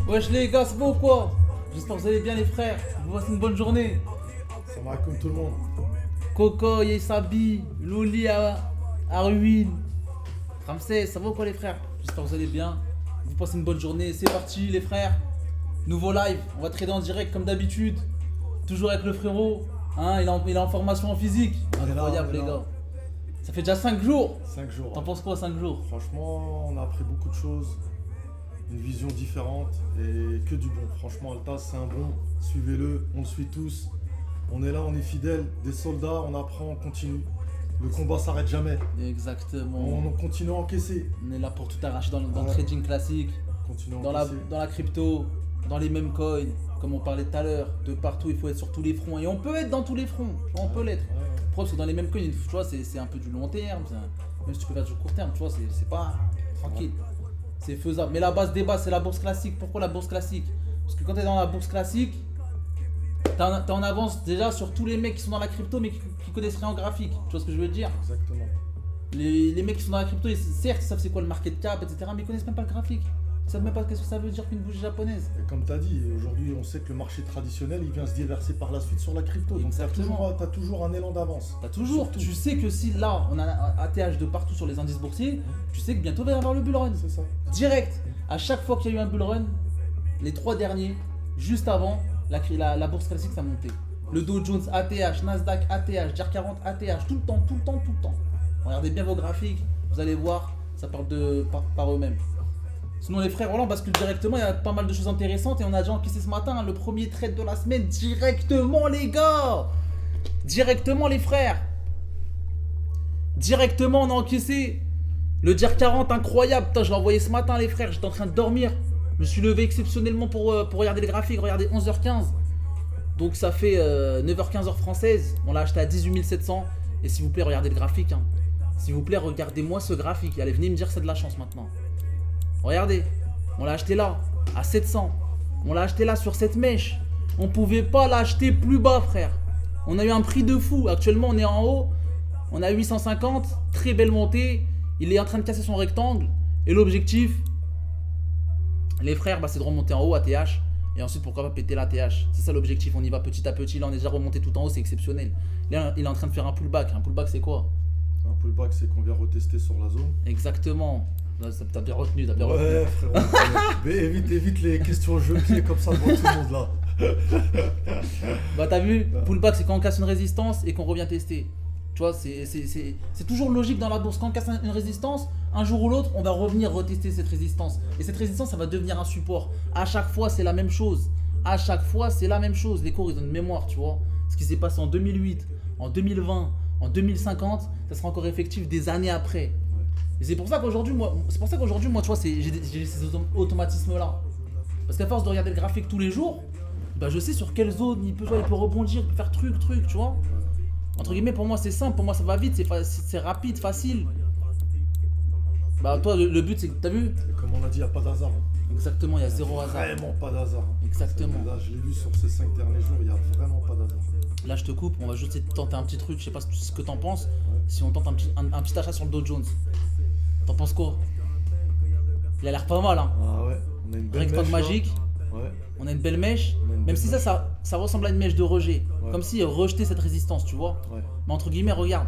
Wesh les gars, c'est bon ou quoi? J'espère que vous allez bien les frères. Vous passez une bonne journée. Salam alaikum tout le monde. Coco, Yesabi, Louli à Ruine. Ramsey, ça va ou quoi les frères? J'espère que vous allez bien. Vous passez une bonne journée. C'est parti les frères. Nouveau live. On va trader en direct comme d'habitude. Toujours avec le frérot. Hein, il est en formation en physique. Incroyable les gars. Ça fait déjà 5 jours. 5 jours. T'en penses quoi 5 jours? Franchement, on a appris beaucoup de choses. Une vision différente et que du bon. Franchement, Altaz, c'est un bon. Suivez-le, on le suit tous. On est là, on est fidèles. Des soldats, on apprend, on continue. Le combat s'arrête jamais. Exactement. On continue à encaisser. On est là pour tout arracher dans le trading classique. Continue à Dans encaisser. la crypto, dans les mêmes coins, comme on parlait tout à l'heure, de partout, il faut être sur tous les fronts. Et on peut être dans tous les fronts, on peut l'être. Parce que dans les mêmes coins, tu vois, c'est un peu du long terme, même si tu peux faire du court terme, tu vois, c'est pas tranquille. C'est faisable. Mais la base des bases, c'est la bourse classique. Pourquoi la bourse classique? Parce que quand tu es dans la bourse classique, t'es en avance déjà sur tous les mecs qui sont dans la crypto, mais qui connaissent rien en graphique. Tu vois ce que je veux dire? Exactement. Les mecs qui sont dans la crypto, certes, ils savent c'est quoi le market cap, etc., mais ils connaissent même pas le graphique. Ils savent même pas qu'est-ce que ça veut dire qu'une bougie japonaise. Et comme tu as dit, aujourd'hui, on sait que le marché traditionnel, il vient se déverser par la suite sur la crypto. Donc, tu as toujours un élan d'avance. T'as toujours. Tu sais que si là, on a un ATH de partout sur les indices boursiers, tu sais que bientôt il va y avoir le bull run. C'est ça. Direct. À chaque fois qu'il y a eu un bull run, les 3 derniers, juste avant, la bourse classique, ça montait. Le Dow Jones ATH, Nasdaq ATH, DJAR 40 ATH, tout le temps. Regardez bien vos graphiques, vous allez voir, ça parle par eux-mêmes. Sinon les frères, voilà, on bascule directement, il y a pas mal de choses intéressantes et on a déjà encaissé ce matin le premier trade de la semaine directement les gars. Directement les frères. Directement on a encaissé le DJAR 40 incroyable. Putain, je l'ai envoyé ce matin les frères, j'étais en train de dormir. Je me suis levé exceptionnellement pour regarder les graphiques, regardez 11h15. Donc ça fait 9h15 heure française. On l'a acheté à 18 700. Et s'il vous plaît, regardez le graphique. Hein. S'il vous plaît, regardez-moi ce graphique. Allez, venez me dire que c'est de la chance maintenant. Regardez, on l'a acheté là, à 700. On l'a acheté là sur cette mèche. On pouvait pas l'acheter plus bas, frère. On a eu un prix de fou. Actuellement, on est en haut. On a 850. Très belle montée. Il est en train de casser son rectangle. Et l'objectif, les frères, bah, c'est de remonter en haut à TH. Et ensuite, pourquoi pas péter la TH. C'est ça l'objectif. On y va petit à petit. Là, on est déjà remonté tout en haut. C'est exceptionnel. Là, il est en train de faire un pullback. Un pullback, c'est quoi? Un pullback, c'est qu'on vient retester sur la zone. Exactement. T'as bien retenu, Ouais, frérot. Mais évite les questions jeux pieds comme ça devant tout le monde là. Bah t'as vu, pullback c'est quand on casse une résistance et qu'on revient tester. Tu vois, c'est toujours logique dans la bourse. Quand on casse une résistance, un jour ou l'autre, on va revenir retester cette résistance. Et cette résistance, ça va devenir un support. À chaque fois, c'est la même chose. À chaque fois, c'est la même chose. Les cours, ils ont une mémoire, tu vois. Ce qui s'est passé en 2008, en 2020, en 2050, ça sera encore effectif des années après. Et c'est pour ça qu'aujourd'hui, moi, tu vois, j'ai ces automatismes-là. Parce qu'à force de regarder le graphique tous les jours, bah, je sais sur quelle zone il peut rebondir, il peut faire truc, tu vois. Entre guillemets, pour moi, c'est simple, pour moi, ça va vite, c'est rapide, facile. Bah, toi, le but, c'est que, t'as vu? Et comme on a dit, il n'y a pas d'hasard. Exactement, il y a zéro hasard. Vraiment pas d'hasard. Exactement. Là, je l'ai vu sur ces 5 derniers jours, il n'y a vraiment pas d'hasard. Là, je te coupe, on va juste tenter un petit truc, je sais pas ce que t'en penses. Si on tente un petit achat sur le Dow Jones. T'en penses quoi? Il a l'air pas mal, hein. Ah ouais, on a une belle rectangle mèche, magique. Ouais. On a une belle mèche. Même si ça ressemble à une mèche de rejet. Ouais. Comme si rejetait cette résistance, tu vois. Ouais. Mais entre guillemets, regarde,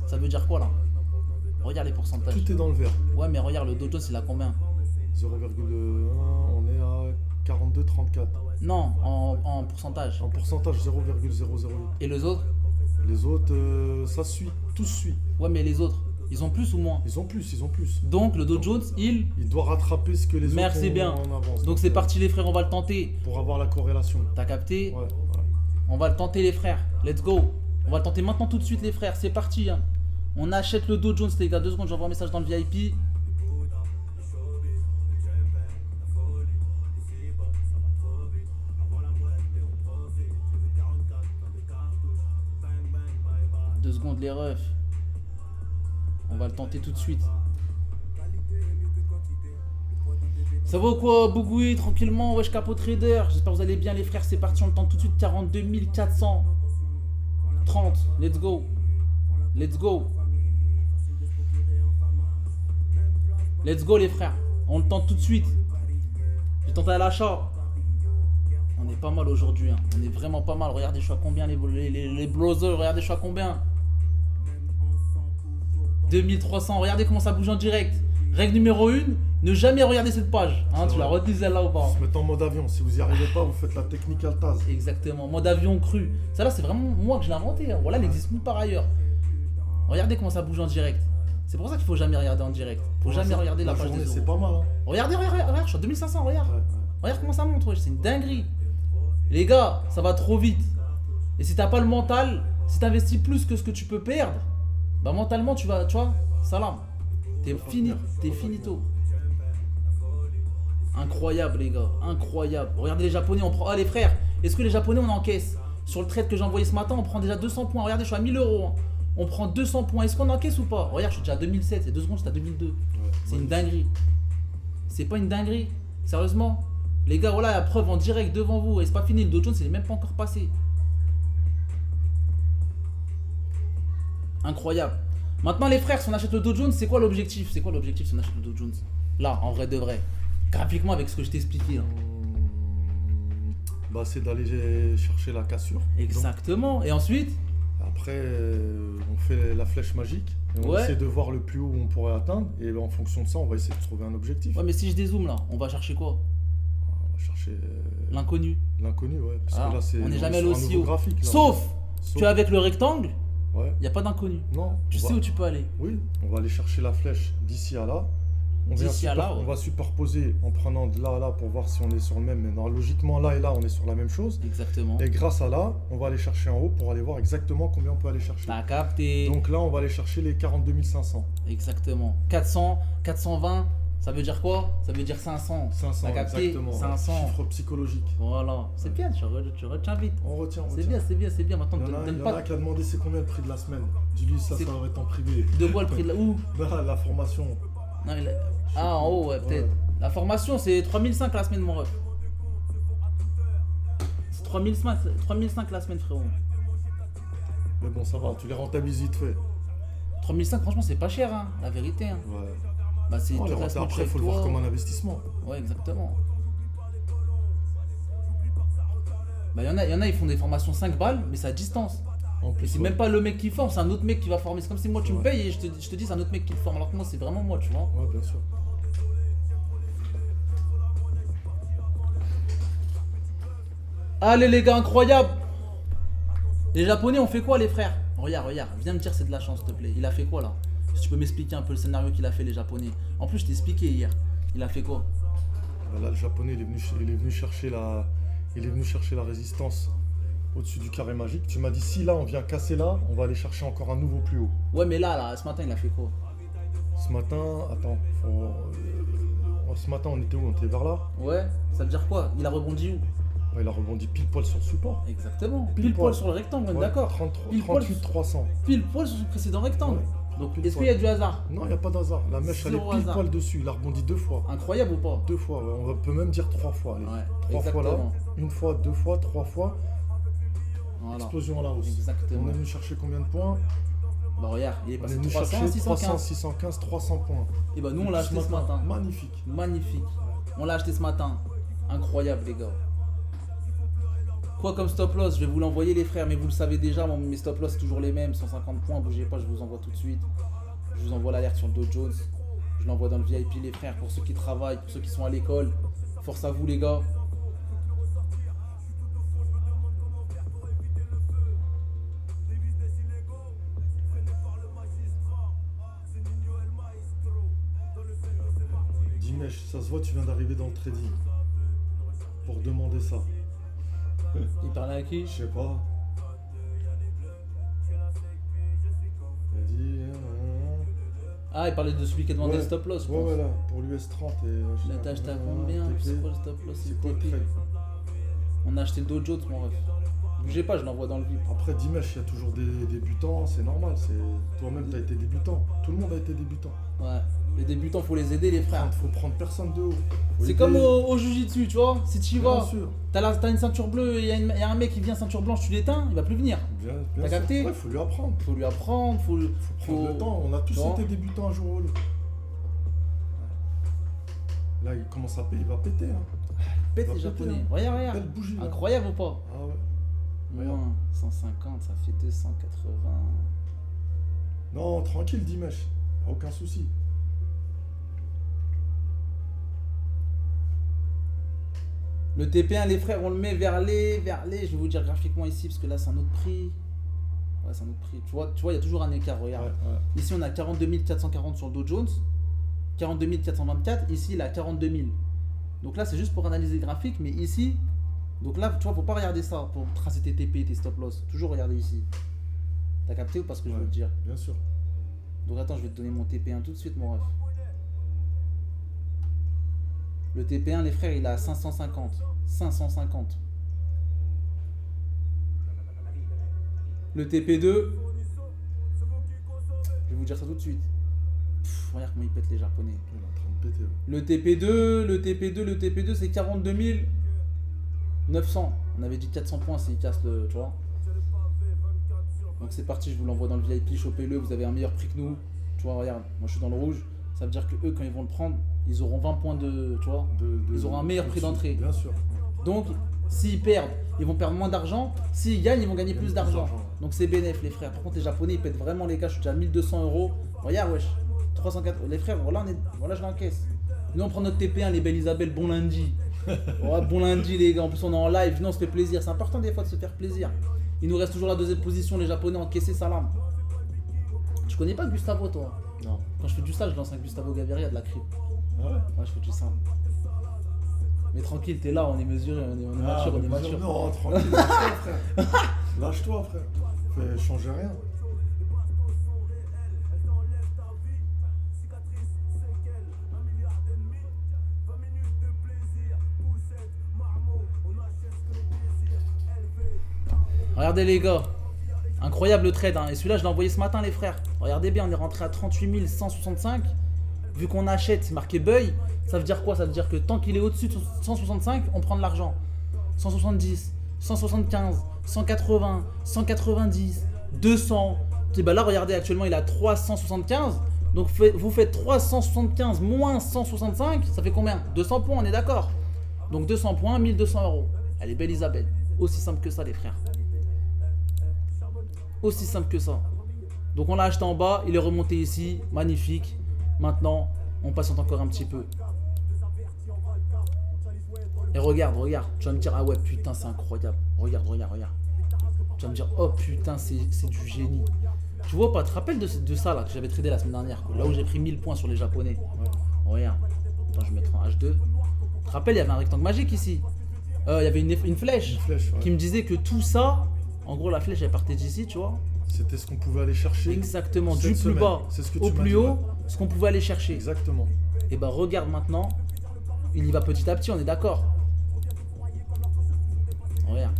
ça veut dire quoi là? Regarde les pourcentages. Tout est dans le vert. Ouais, mais regarde, le Dow Jones, il a combien? 0,1, on est à 42,34. Non, en pourcentage. En pourcentage, 0,008. Et les autres? Les autres, ça suit, tout suit. Ouais, mais les autres, ils ont plus ou moins? Ils ont plus. Donc le Dow Jones, il doit rattraper ce que les Merci autres bien. en avance. Donc c'est parti les frères, on va le tenter. Pour avoir la corrélation. T'as capté? Ouais. On va le tenter les frères. Let's go. On va le tenter maintenant tout de suite les frères. C'est parti. Hein. On achète le Dow Jones les gars. 2 secondes, j'envoie un message dans le VIP. Deux secondes les refs. On va le tenter tout de suite. Ça va quoi, Bougoui, tranquillement, wesh Capo Trader. J'espère que vous allez bien les frères, c'est parti, on le tente tout de suite. 42 430, let's go. Let's go. Let's go les frères. On le tente tout de suite. J'ai tenté à l'achat. On est pas mal aujourd'hui. Hein. On est vraiment pas mal. Regardez, je suis à combien les browsers. Regardez, je suis à combien 2300. Regardez comment ça bouge en direct. Règle numéro 1, ne jamais regarder cette page. Hein, tu la retenue celle-là ou pas? Se mettre en mode avion. Si vous n'y arrivez pas, vous faites la technique Altaz. Exactement. Mode avion cru. Ça là, c'est vraiment moi que je l'ai inventé. Hein. Voilà, elle n'existe nulle part ailleurs. Regardez comment ça bouge en direct. C'est pour ça qu'il faut jamais regarder en direct. Faut jamais regarder la page journée, des euros. c'est pas mal. Hein. Regardez, regarde, je suis à 2500, regarde. Ouais. Regarde comment ça monte, c'est une dinguerie. Les gars, ça va trop vite. Et si t'as pas le mental, si t'investis plus que ce que tu peux perdre, bah mentalement tu vois, salam. T'es fini, t'es finito. Incroyable les gars, incroyable. Regardez les Japonais, on prend. Ah les frères, est-ce que les Japonais on encaisse? Sur le trade que j'ai envoyé ce matin, on prend déjà 200 points. Regardez, je suis à 1000 euros. Hein. On prend 200 points. Est-ce qu'on encaisse ou pas? Regarde, je suis déjà à 2007, c'est 2 secondes, j'étais à 2002. Ouais, c'est une dinguerie. C'est pas une dinguerie? Sérieusement? Les gars, voilà la preuve en direct devant vous. Et c'est pas fini, le Dow Jones, il est même pas encore passé. Incroyable. Maintenant les frères, si on achète le Dow Jones, c'est quoi l'objectif? C'est quoi l'objectif si on achète le Dow Jones? Là, en vrai de vrai. Graphiquement avec ce que je t'ai expliqué là. Bah c'est d'aller chercher la cassure. Exactement. Donc, et ensuite après, on fait la flèche magique. Et on essaie de voir le plus haut où on pourrait atteindre. Et en fonction de ça, on va essayer de trouver un objectif. Ouais, mais si je dézoome là, on va chercher quoi? On va chercher l'inconnu. L'inconnu, ouais. Parce que là, on n'est jamais allé aussi haut. Graphique, là, Sauf, tu es avec le rectangle, il n'y a pas d'inconnu. Non. Tu sais où tu peux aller. Oui, on va aller chercher la flèche d'ici à là. On va superposer en prenant de là à là pour voir si on est sur le même. Mais non, logiquement, là et là, on est sur la même chose. Exactement. Et grâce à là, on va aller chercher en haut pour aller voir exactement combien on peut aller chercher. T'as capté. Donc là, on va aller chercher les 42 500. Exactement. 400, 420, ça veut dire quoi? Ça veut dire 500. 500, t'as capté? exactement. 500. Chiffre psychologique. Voilà. C'est bien, tu retiens vite. On retient. C'est bien, c'est bien, c'est bien. Maintenant, il y en a qui a demandé c'est combien le prix de la semaine. Dis-lui, ça va être en privé. De quoi le prix de la... Où? La formation. Non, en haut, ouais, peut-être. Ouais. La formation, c'est 3005 la semaine, mon ref. C'est 3005 la semaine, frérot. Mais bon, ça va, tu les rentabilises vite fait. 3005, franchement, c'est pas cher, hein, la vérité. Hein. Ouais. Bah, c'est après, il faut le voir comme un investissement. Ouais, exactement. Bah, y en a, ils font des formations 5 balles, mais c'est à distance. Et c'est même pas le mec qui forme, c'est un autre mec qui va former. C'est comme si moi tu me payes et je te dis c'est un autre mec qui le forme. Alors que moi c'est vraiment moi, tu vois. Ouais, bien sûr. Allez les gars, incroyable. Les Japonais ont fait quoi les frères? Regarde, viens me dire c'est de la chance s'il te plaît. Il a fait quoi là? Si tu peux m'expliquer un peu le scénario qu'il a fait les Japonais. En plus je t'ai expliqué hier. Il a fait quoi? Là le Japonais il est venu chercher la résistance au-dessus du carré magique. Tu m'as dit si là on vient casser là, on va aller chercher encore un nouveau plus haut. Ouais mais là, ce matin il a fait quoi? Ce matin, attends, ce matin on était où? On était vers là? Ouais, ça veut dire quoi? Il a rebondi où? Ouais, il a rebondi pile poil sur le support. Exactement, pile poil sur le rectangle, on est d'accord. 38 300. Pile poil sur son précédent rectangle. Ouais. Donc est-ce qu'il y a du hasard? Non, il n'y a pas d'hasard. La mèche elle est pile poil dessus, il a rebondi 2 fois. Incroyable ou pas? 2 fois, ouais. On peut même dire 3 fois. Allez. Ouais, 3 fois là, 1 fois, 2 fois, 3 fois. Voilà. Explosion à la hausse. Exactement. On est venu chercher combien de points? Bah regarde, il est passé de 300, 615. 615, 300 points. Et bah nous on l'a acheté ce matin. Magnifique. Magnifique. On l'a acheté ce matin. Incroyable les gars. Quoi comme stop loss? Je vais vous l'envoyer les frères, mais vous le savez déjà, mes stop loss c'est toujours les mêmes, 150 points, bougez pas, je vous envoie tout de suite. Je vous envoie l'alerte sur le Dow Jones. Je l'envoie dans le VIP les frères, pour ceux qui travaillent, pour ceux qui sont à l'école. Force à vous les gars. Dimesh, ça se voit, tu viens d'arriver dans le trading. Pour demander ça. Il parlait à qui? Je sais pas. Il a dit... Ah, il parlait de celui qui a demandé le stop loss. Ouais, voilà, pour l'US 30. Il a acheté à combien? C'est quoi le stop loss? C'est quoi le trade? On a acheté le Dow Jones, mon ref. Bougez pas, je l'envoie dans le VIP. Après, Dimesh, il y a toujours des débutants, c'est normal. Toi-même, tu as été débutant. Tout le monde a été débutant. Ouais. Les débutants, faut les aider, les frères. Faut prendre personne de haut. C'est comme au Jiu-Jitsu, tu vois. Si tu y vas, t'as une ceinture bleue et il y a un mec qui vient ceinture blanche, tu l'éteins, il va plus venir. T'as capté? Ouais, faut lui apprendre. Faut lui apprendre, faut prendre le temps. On a tous été débutants un jour ou l'autre. Là, il commence à péter, il va péter. Hein. Pète va les péter, japonais. hein. Regarde, regarde. Belle bougie, là. Incroyable ou pas? Ah ouais. Regarde. Moins 150, ça fait 280. Non, tranquille, Dimesh. Aucun souci. Le TP1, les frères, on le met vers les. Je vais vous dire graphiquement ici, parce que là, c'est un autre prix. Ouais, c'est un autre prix. Tu vois, il y a toujours un écart, regarde. Ouais. Ici, on a 42 440 sur le Dow Jones. 42 424. Ici, il a 42 000. Donc là, c'est juste pour analyser le graphique, mais ici. Donc là, tu vois, faut pas regarder ça pour tracer tes TP, tes stop loss. Toujours regarder ici. T'as capté ou pas ce que je veux te dire? Bien sûr. Donc attends, je vais te donner mon TP1 tout de suite, mon ref. Le TP1, les frères, il est à 550. 550. Le TP2, je vais vous dire ça tout de suite. Regarde comment ils pètent les japonais. Il est en train de péter. Ouais. Le TP2, c'est 42 900. On avait dit 400 points s'il casse le. Tu vois. Donc c'est parti, je vous l'envoie dans le VIP, chopez-le, vous avez un meilleur prix que nous. Tu vois, regarde, moi je suis dans le rouge. Ça veut dire que eux, quand ils vont le prendre, ils auront 20 points de. Tu vois, ils auront un meilleur prix d'entrée. Bien sûr. Donc, s'ils perdent, ils vont perdre moins d'argent. S'ils gagnent, ils vont gagner plus d'argent. Donc c'est bénéf, les frères. Par contre, les Japonais, ils pètent vraiment les cas. Je suis déjà à 1200 €. Regarde, wesh. 304. Les frères, voilà, voilà, je l'encaisse. Nous, on prend notre TP1, les belles Isabelle, bon lundi. Ouais, bon lundi, les gars. En plus, on est en live. Non, on se fait plaisir. C'est important, des fois, de se faire plaisir. Il nous reste toujours la deuxième position, les Japonais, encaissés, salam. Tu connais pas Gustavo, toi? Non. Quand je fais du sale, je lance un Gustavo Gaviria de la crypte. Ah ouais. Ouais, je fais du simple. Mais tranquille, t'es là, on est mesuré, on est mature, on est mature. Non, tranquille, lâche-toi, frère. Lâche-toi, frère. Fais changer rien. Regardez les gars, incroyable le trade, hein. Et celui-là je l'ai envoyé ce matin les frères. Regardez bien, on est rentré à 38 165. Vu qu'on achète, c'est marqué buy, ça veut dire quoi? Ça veut dire que tant qu'il est au-dessus de 165, on prend de l'argent. 170, 175, 180, 190, 200. Et bah là regardez, actuellement il a 375. Donc vous faites 375 moins 165, ça fait combien? 200 points, on est d'accord? Donc 200 points, 1200 €. Elle est belle Isabelle. Aussi simple que ça les frères. Aussi simple que ça. Donc on l'a acheté en bas, il est remonté ici, magnifique. Maintenant, on patiente encore un petit peu. Et regarde, tu vas me dire, ah ouais putain c'est incroyable. Regarde. Tu vas me dire, oh putain c'est du génie. Tu vois pas, tu te rappelles de ça là que j'avais tradé la semaine dernière, quoi, là où j'ai pris 1000 points sur les japonais. Regarde, attends je vais mettre en H2. Tu te rappelles, il y avait un rectangle magique ici. Il y avait une flèche, qui me disait que tout ça, en gros la flèche elle partait d'ici, tu vois. C'était ce qu'on pouvait aller chercher. Exactement, du plus bas au plus haut, ce qu'on pouvait aller chercher. Exactement. Et bah regarde maintenant, il y va petit à petit, on est d'accord. Regarde.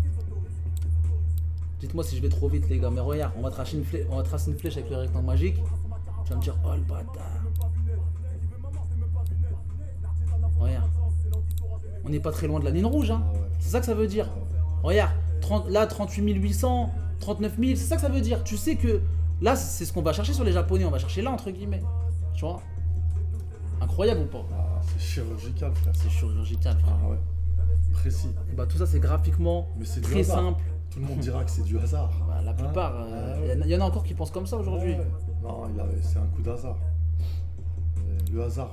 Dites-moi si je vais trop vite les gars, mais regarde, on va tracer une flèche avec le rectangle magique. Tu vas me dire, oh le bâtard. Regarde. On n'est pas très loin de la ligne rouge, hein. C'est ça que ça veut dire. Regarde, là 38 800, 39 000, c'est ça que ça veut dire. Tu sais que là, c'est ce qu'on va chercher sur les japonais, on va chercher là entre guillemets. Tu vois? Incroyable ou pas? Ah, c'est chirurgical, frère. C'est chirurgical, frère. Ah ouais. Précis. Et bah tout ça, c'est graphiquement très simple. Tout le monde dira que c'est du hasard. Bah, la plupart, il y en a encore qui pensent comme ça aujourd'hui. Ouais. Non, c'est un coup d'hasard. Le hasard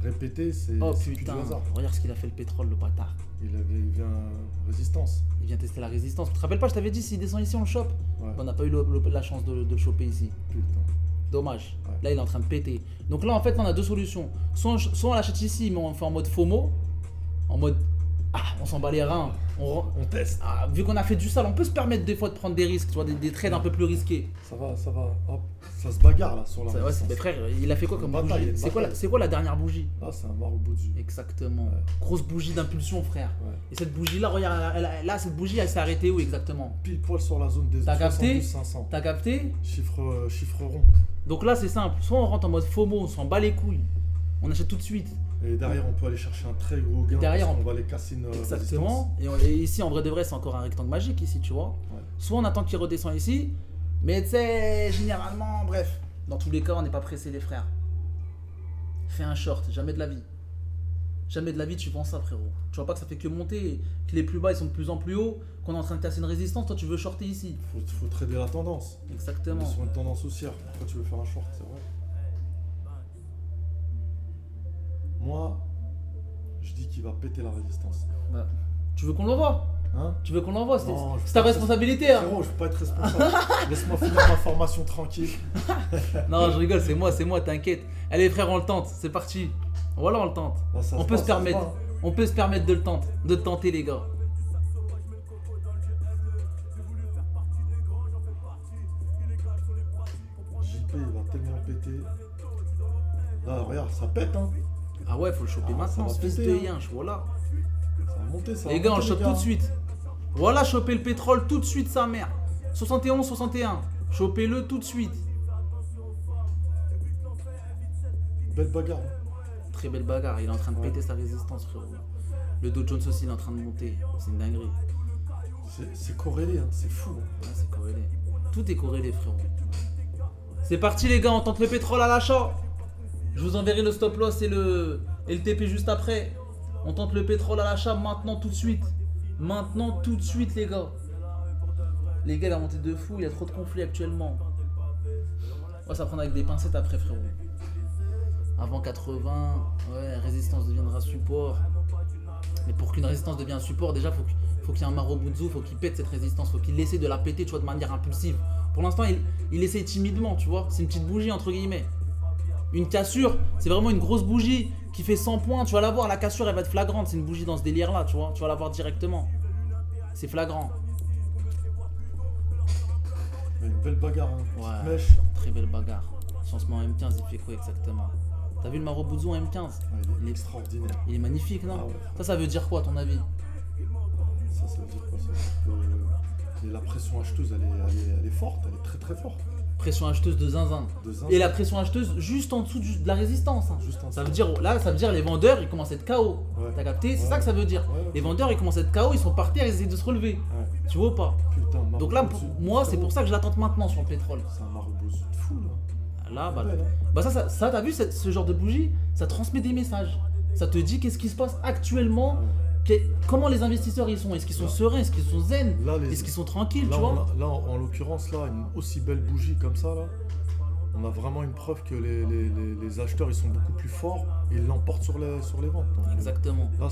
répété, c'est plus du hasard. Regarde ce qu'il a fait le pétrole, le bâtard. Il vient résistance. Il vient tester la résistance. Tu te rappelles pas, je t'avais dit, s'il descend ici, on le chope. Ouais. On n'a pas eu la chance de le choper ici. Putain. Dommage. Ouais. Là, il est en train de péter. Donc là, en fait, on a deux solutions. Soit on l'achète ici, mais on fait en mode FOMO. En mode, on s'en bat les reins. On teste. Vu qu'on a fait du sale, on peut se permettre des fois de prendre des risques, tu vois, des trades un peu plus risqués. Ça va. Hop. Ça se bagarre là sur la résistance. Ouais, frère, il a fait quoi comme bougie? C'est quoi la dernière bougie? Ah, c'est un marbre du. Exactement. Ouais. Grosse bougie d'impulsion, frère. Ouais. Et cette bougie là, regarde, cette bougie, elle s'est arrêtée où exactement? Pile poil sur la zone des 500. T'as capté? Chiffre rond. Donc là, c'est simple. Soit on rentre en mode FOMO, on s'en bat les couilles. On achète tout de suite. Et derrière, on peut aller chercher un très gros gain. Derrière, on va aller casser une exactement. Et ici, en vrai de vrai, c'est encore un rectangle magique ici, tu vois. Ouais. Soit on attend qu'il redescend ici. Mais tu sais, généralement, bref. Dans tous les cas, on n'est pas pressé, les frères. Fais un short, jamais de la vie. Jamais de la vie tu penses ça, frérot. Tu vois pas que ça fait que monter, que les plus bas ils sont de plus en plus hauts, qu'on est en train de casser une résistance, toi tu veux shorter ici. Faut trader la tendance. On Exactement. est sur une tendance haussière. Pourquoi tu veux faire un short, c'est vrai. Moi, je dis qu'il va péter la résistance. Bah, tu veux qu'on l'envoie? Hein? Tu veux qu'on l'envoie? C'est Non, je c'est ta peux pas- responsabilité, hein. Frérot, je peux pas être responsable. Laisse-moi finir ma formation tranquille. Non, je rigole, c'est moi, t'inquiète. Allez, frère, on le tente, c'est parti. Voilà, on le tente. Là, ça On se peut passe, se ça permettre. voit. On peut se permettre de le tenter, les gars. JP, il va tellement péter. Là, regarde, ça pète, hein. Ah ouais, faut le choper Ah, maintenant, ça ce va fils de péter, hein. yinche, voilà. Ça va monter, ça va Les gars, on le monter, chope les tout gars. de suite. Voilà, choper le pétrole tout de suite, sa mère. 71, 61. Chopez-le tout de suite. Belle bagarre. Hein. Très belle bagarre, il est en train de Ouais. péter sa résistance, frérot. Le Dow Jones aussi, il est en train de monter. C'est une dinguerie. C'est corrélé, hein. C'est fou. Hein. Ouais, c'est corrélé. Tout est corrélé, frérot. C'est parti, les gars, on tente le pétrole à l'achat. Je vous enverrai le stop loss et le TP juste après. On tente le pétrole à l'achat maintenant, tout de suite. Maintenant, tout de suite, les gars. Les gars, la montée de fou, il y a trop de conflits actuellement. On va s'apprendre avec des pincettes après, frérot. Avant 80, ouais, résistance deviendra support. Mais pour qu'une résistance devienne un support, déjà, faut qu'il y ait un Marobutsu, faut qu'il pète cette résistance, faut qu'il essaie de la péter, tu vois, de manière impulsive. Pour l'instant, il essaie timidement, tu vois. C'est une petite bougie, entre guillemets. Une cassure, c'est vraiment une grosse bougie qui fait 100 points. Tu vas la voir, la cassure, elle va être flagrante. C'est une bougie dans ce délire-là, tu vois. Tu vas la voir directement. C'est flagrant. Une belle bagarre, hein. Petite Ouais. mèche. Très belle bagarre. Changement en M15, il fait quoi exactement? T'as vu le Marobutsu en M15? Ouais, il est extraordinaire. Il est magnifique, non? Ah ouais. Ça veut dire quoi, à ton avis? Ça veut dire quoi? Ça veut dire que la pression acheteuse, elle est forte. Elle est très très forte. Pression acheteuse de zinzin. De zinzin. Et la pression acheteuse juste en dessous de la résistance, hein. Juste en Ça dessous. veut dire, là, ça veut dire les vendeurs, ils commencent à être KO. Ouais. T'as capté? C'est Ouais. ça que ça veut dire. Ouais, Les ok. vendeurs, ils commencent à être KO, ils sont par terre, ils essaient de se relever. Ouais. Tu vois ou pas? Putain, Donc là, Marobutsu. moi, c'est Frérot, pour ça que je l'attente maintenant sur le pétrole. C'est un Marobutsu de fou, là. Là, bah, Ouais, là. ça t'as vu ce genre de bougie? Ça transmet des messages. Ça te dit qu'est-ce qui se passe actuellement. Comment les investisseurs ils sont? Est-ce qu'ils sont sereins? Est-ce qu'ils sont zen? Là, les- Est-ce qu'ils sont tranquilles, Là, tu vois? en l'occurrence, là, une aussi belle bougie comme ça, là, on a vraiment une preuve que les acheteurs, ils sont beaucoup plus forts et ils l'emportent sur les ventes. Donc, Exactement. là,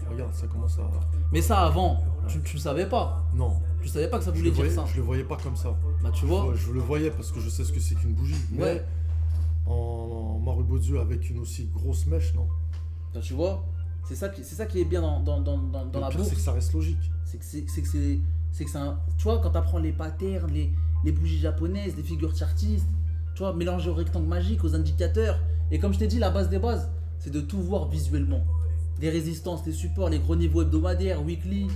regarde, ça commence à... Mais ça avant, tu savais pas. Non, Tu savais pas que ça je voulait le dire voyais, ça. je le voyais pas comme ça. Bah tu vois. Je le voyais parce que je sais ce que c'est qu'une bougie. Ouais. Mais en Marobutsu avec une aussi grosse mèche, non. Bah, tu vois. C'est ça qui est bien dans Le la pire, bourse. c'est que ça reste logique. Tu vois, quand t'apprends les patterns, les bougies japonaises, les figures chartistes, tu vois, mélanger au rectangle magique, aux indicateurs. Et comme je t'ai dit, la base des bases, c'est de tout voir visuellement. Les résistances, les supports, les gros niveaux hebdomadaires, weekly,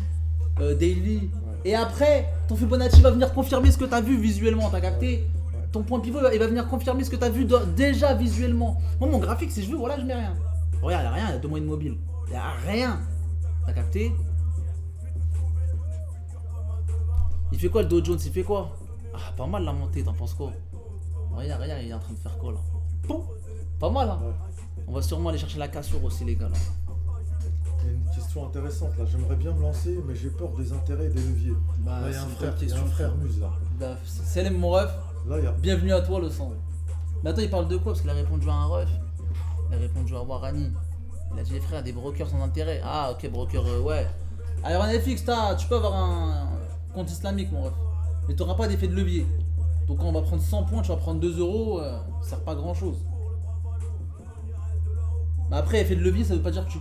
daily. Ouais. Et après, ton Fibonacci va venir confirmer ce que t'as vu visuellement, t'as capté? Ouais. Ton point pivot, il va venir confirmer ce que t'as vu déjà visuellement. Moi, mon graphique, si je veux, voilà, je mets rien. Regarde, il n'y a rien, il y a 2 mois de mobile. Il n'y a rien. T'as capté? Il fait quoi le Dow Jones? Il fait quoi? Ah, pas mal la montée, t'en penses quoi? Regarde, il est en train de faire quoi là? Poum. Pas mal, hein? Ouais. On va sûrement aller chercher la cassure aussi, les gars là. Il y a une question intéressante là. J'aimerais bien me lancer, mais j'ai peur des intérêts et des leviers. Bah, Là, il y a c'est un une frère, bonne il y a question, un frère frère. Muse là. Bah, Salam mon ref, Là, il y a. bienvenue à toi le sang. Mais attends, il parle de quoi? Parce qu'il a répondu à un ref. Il a répondu à Warani. Il a dit les frères, des brokers sans intérêt. Ah, ok, broker, ouais. Alors, en FX, tu peux avoir un compte islamique, mon ref. Mais tu n'auras pas d'effet de levier. Donc, quand on va prendre 100 points, tu vas prendre 2 euros, ça sert pas à grand chose. Mais après, effet de levier, ça veut pas dire que tu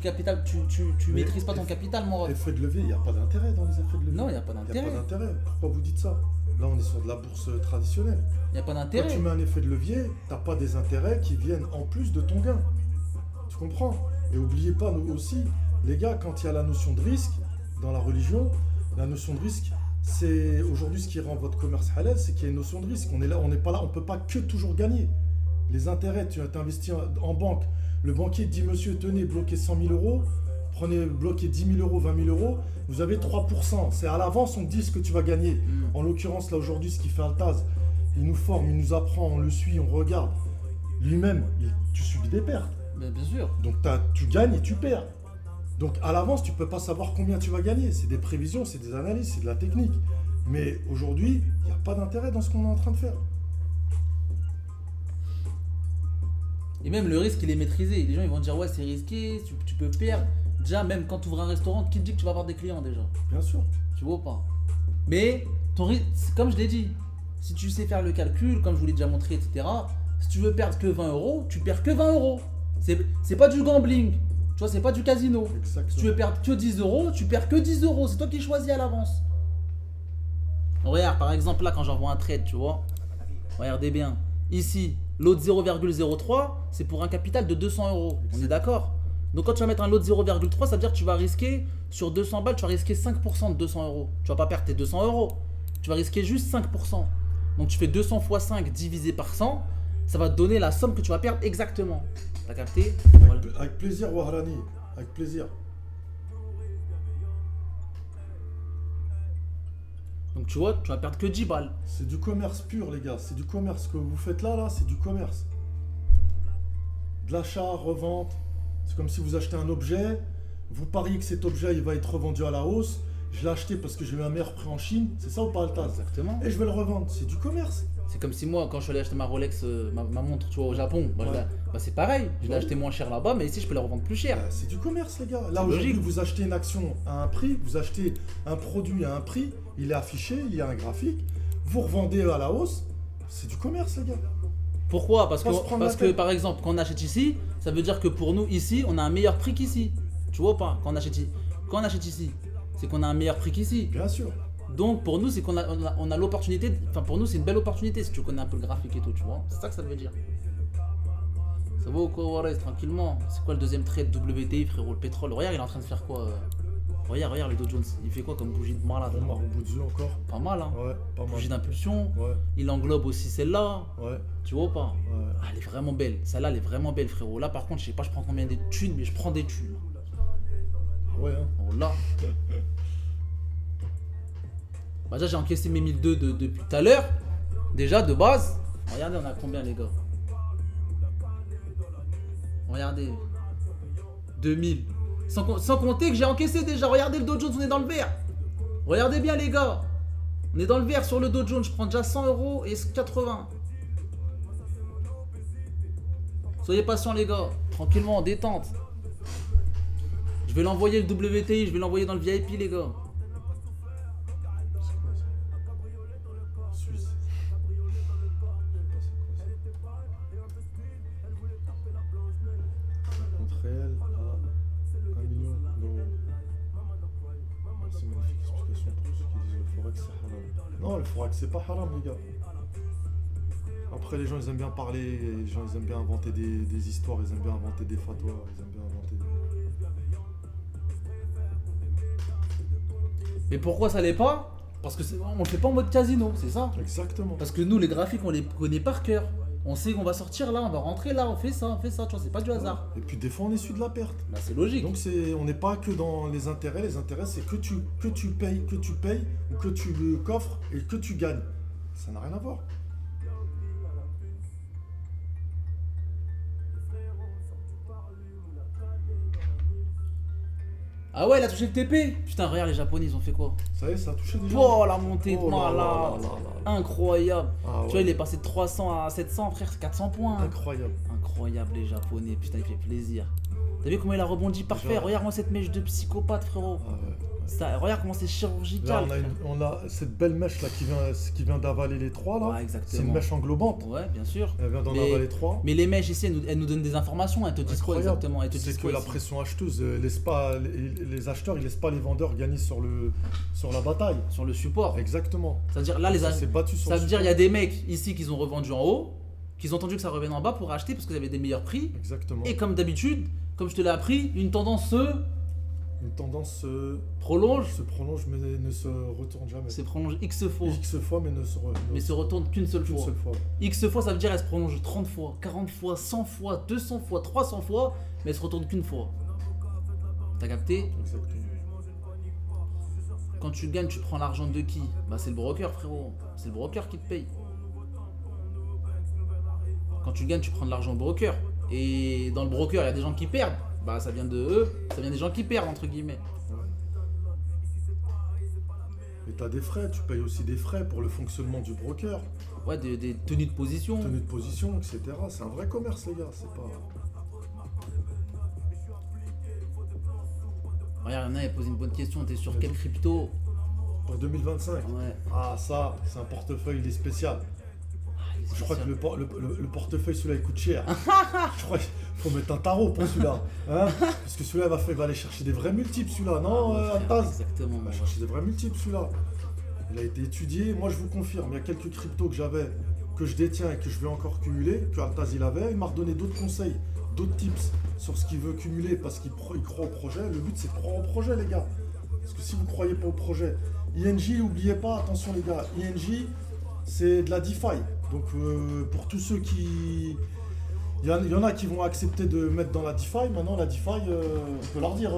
Mais maîtrises pas ton capital, mon ref. Effet de levier, il n'y a pas d'intérêt dans les effets de levier. Non, il n'y a pas Il n'y a d'intérêt. pas d'intérêt. Pourquoi vous dites ça? Là, on est sur de la bourse traditionnelle. Il n'y a pas Quand d'intérêt. tu mets un effet de levier, t'as pas des intérêts qui viennent en plus de ton gain. Tu comprends? Et oubliez pas nous aussi, les gars, quand il y a la notion de risque dans la religion, la notion de risque, c'est aujourd'hui ce qui rend votre commerce halal, c'est qu'il y a une notion de risque. On est là, on n'est pas là, on peut pas que toujours gagner. Les intérêts, tu as investi en banque. Le banquier dit monsieur, tenez, bloquez 100 000 euros, prenez, bloquez 10 000 euros, 20 000 euros, vous avez 3%. C'est à l'avance, on te dit ce que tu vas gagner. Mm. En l'occurrence, là aujourd'hui, ce qu'il fait Altaz, il nous forme, il nous apprend, on le suit, on regarde. Lui-même, tu subis des pertes. Mais bien sûr. Donc tu gagnes et tu perds. Donc à l'avance, tu peux pas savoir combien tu vas gagner. C'est des prévisions, c'est des analyses, c'est de la technique. Mais aujourd'hui, il n'y a pas d'intérêt dans ce qu'on est en train de faire. Et même le risque, il est maîtrisé. Les gens, ils vont dire, ouais, c'est risqué, tu peux perdre. Déjà, même quand tu ouvres un restaurant, qui te dit que tu vas avoir des clients déjà? Bien sûr. Tu vois pas. Mais, ton risque, comme je l'ai dit, si tu sais faire le calcul, comme je vous l'ai déjà montré, etc., si tu veux perdre que 20 euros, tu perds que 20 euros. C'est pas du gambling. Tu vois, c'est pas du casino. Exactement. Si tu veux perdre que 10 euros, tu perds que 10 euros. C'est toi qui choisis à l'avance. Regarde, par exemple, là, quand j'envoie un trade, tu vois. Regardez bien. Ici, l'autre 0,03, c'est pour un capital de 200 euros. On est d'accord? Donc, quand tu vas mettre un lot de 0,3, ça veut dire que tu vas risquer, sur 200 balles, tu vas risquer 5% de 200 euros. Tu vas pas perdre tes 200 euros. Tu vas risquer juste 5%. Donc, tu fais 200 fois 5 divisé par 100. Ça va te donner la somme que tu vas perdre exactement. T'as capté? Voilà. Avec plaisir, Wahrani. Avec plaisir. Donc tu vois, tu vas perdre que 10 balles. C'est du commerce pur, les gars. C'est du commerce. Ce que vous faites là, c'est du commerce. De l'achat, revente. C'est comme si vous achetez un objet. Vous pariez que cet objet, il va être revendu à la hausse. Je l'ai acheté parce que j'ai eu un meilleur prix en Chine. C'est ça ou pas, Altaz? Exactement. Et je vais le revendre. C'est du commerce. C'est comme si moi, quand je suis allé acheter ma Rolex, ma montre, tu vois, au Japon, bah, Ouais. c'est pareil. Je l'ai Ouais. acheté moins cher là-bas, mais ici, je peux la revendre plus cher. C'est du commerce, les gars. Là, C'est aujourd'hui, logique. vous achetez une action à un prix. Vous achetez un produit à un prix. Il est affiché. Il y a un graphique. Vous revendez à la hausse. C'est du commerce, les gars. Pourquoi? Parce Faut se prendre la que, tête. par exemple, quand on achète ici, ça veut dire que pour nous, ici, on a un meilleur prix qu'ici. Tu vois pas? Quand on achète ici, c'est qu'on a un meilleur prix qu'ici. Bien sûr. Donc pour nous, c'est qu'on a l'opportunité, enfin pour nous, c'est une belle opportunité si tu connais un peu le graphique et tout, tu vois. C'est ça que ça veut dire. Ça va ou quoi, Warez, tranquillement. C'est quoi le deuxième trade WTI, frérot? Le pétrole. Regarde, il est en train de faire quoi? Regarde le Dow Jones. Il fait quoi comme bougie de malade là? On au bout de yeux encore. Pas mal, hein. Ouais, pas mal. Bougie d'impulsion. Ouais, Il englobe aussi celle-là. ouais, Tu vois ou pas? ouais. Ah, elle est vraiment belle. Celle-là, elle est vraiment belle, frérot. Là, par contre, je sais pas, je prends combien de thunes, mais je prends des thunes. Ouais, hein. Oh là. Bah déjà j'ai encaissé mes 1002 depuis tout à l'heure. Déjà de base. Regardez on a combien les gars. Regardez. 2000. Sans compter que j'ai encaissé déjà. Regardez le Dow Jones, on est dans le vert. Regardez bien les gars. On est dans le vert sur le Dow Jones. Je prends déjà 100 euros et 80. Soyez patients les gars. Tranquillement en détente. Je vais l'envoyer le WTI. Je vais l'envoyer dans le VIP les gars. Suisse. Compte réel à 1 million d'euros. C'est une magnifique explication pour ceux qui disent le forex c'est haram. Non, le forex c'est pas haram, les gars. Après, les gens ils aiment bien parler, les gens ils aiment bien inventer des histoires, ils aiment bien inventer des fatwas, ils aiment bien inventer. Mais pourquoi ça l'est pas? Parce que on le fait pas en mode casino, c'est ça. Exactement. Parce que nous les graphiques on les connaît par cœur. On sait qu'on va sortir là, on va rentrer là, on fait ça, tu vois, c'est pas du hasard. Et puis des fois on est issu de la perte. Bah c'est logique. Donc on n'est pas que dans les intérêts c'est que tu payes ou que tu le coffres et que tu gagnes. Ça n'a rien à voir. Ah ouais, il a touché le TP. Putain, regarde les Japonais, ils ont fait quoi? Ça y est, ça a touché déjà. Oh la montée de Oh là là malade. là là là. Incroyable. Ah Tu ouais. vois, il est passé de 300 à 700, frère, c'est 400 points. Incroyable. Incroyable les Japonais, putain, il fait plaisir. T'as vu comment il a rebondi parfait? Déjà. Regarde-moi cette mèche de psychopathe, frérot. Ah ouais. Ça, regarde comment c'est Là, chirurgical. on a cette belle mèche là qui vient d'avaler les trois là. Ouais, exactement. C'est une mèche englobante. Ouais, bien sûr. Elle vient d'en Mais- avaler trois. Mais les mèches ici, elles nous donnent des informations. Elles te disent quoi Incroyable. exactement? Elles te C'est disent que quoi la ici? pression acheteuse laisse pas les acheteurs, ils laissent pas les vendeurs gagner sur la bataille. Sur le support. Exactement. C'est-à-dire là, Ça s'est battu sur ça le veut dire il y support. a des mecs ici qui ont revendu en haut, qui ont entendu que ça revenait en bas pour acheter parce qu'ils avaient des meilleurs prix. Exactement. Et comme d'habitude, comme je te l'ai appris, une tendance Une tendance prolonge, se prolonge mais ne se retourne jamais. se prolonge X fois, X fois mais se retourne qu'une seule qu'une fois. seule fois. X fois, ça veut dire elle se prolonge 30 fois, 40 fois, 100 fois, 200 fois, 300 fois, mais elle se retourne qu'une fois. T'as capté? Exactement. Quand tu gagnes, tu prends l'argent de qui? Bah c'est le broker, frérot. C'est le broker qui te paye. Quand tu gagnes, tu prends de l'argent au broker. Et dans le broker, il y a des gens qui perdent. Bah ça vient de eux, ça vient des gens qui perdent entre guillemets. Et t'as des frais, tu payes aussi des frais pour le fonctionnement du broker. Ouais, des tenues de position. Tenue de position, etc. C'est un vrai commerce, les gars, c'est pas... Regarde, il y en a, il pose une bonne question, t'es sur quelle crypto? Pour 2025. Ouais. Ah, ça, c'est un portefeuille, il est spécial. Je crois que le portefeuille, celui-là, il coûte cher. Je crois qu'il faut mettre un tarot pour celui-là. Hein, parce que celui-là, il va aller chercher des vrais multiples, celui-là. Non, Altaz? Exactement. Il va chercher des vrais multiples, celui-là. Il a été étudié. Moi, je vous confirme, il y a quelques cryptos que j'avais, que je détiens et que je vais encore cumuler, que Altaz, il avait. Il m'a redonné d'autres conseils, d'autres tips sur ce qu'il veut cumuler parce qu'il croit au projet. Le but, c'est de croire au projet, les gars. Parce que si vous ne croyez pas au projet, INJ, n'oubliez pas, attention, les gars, INJ, c'est de la DeFi. Donc, pour tous ceux qui... Il y en a qui vont accepter de mettre dans la DeFi. Maintenant, la DeFi, on peut leur dire,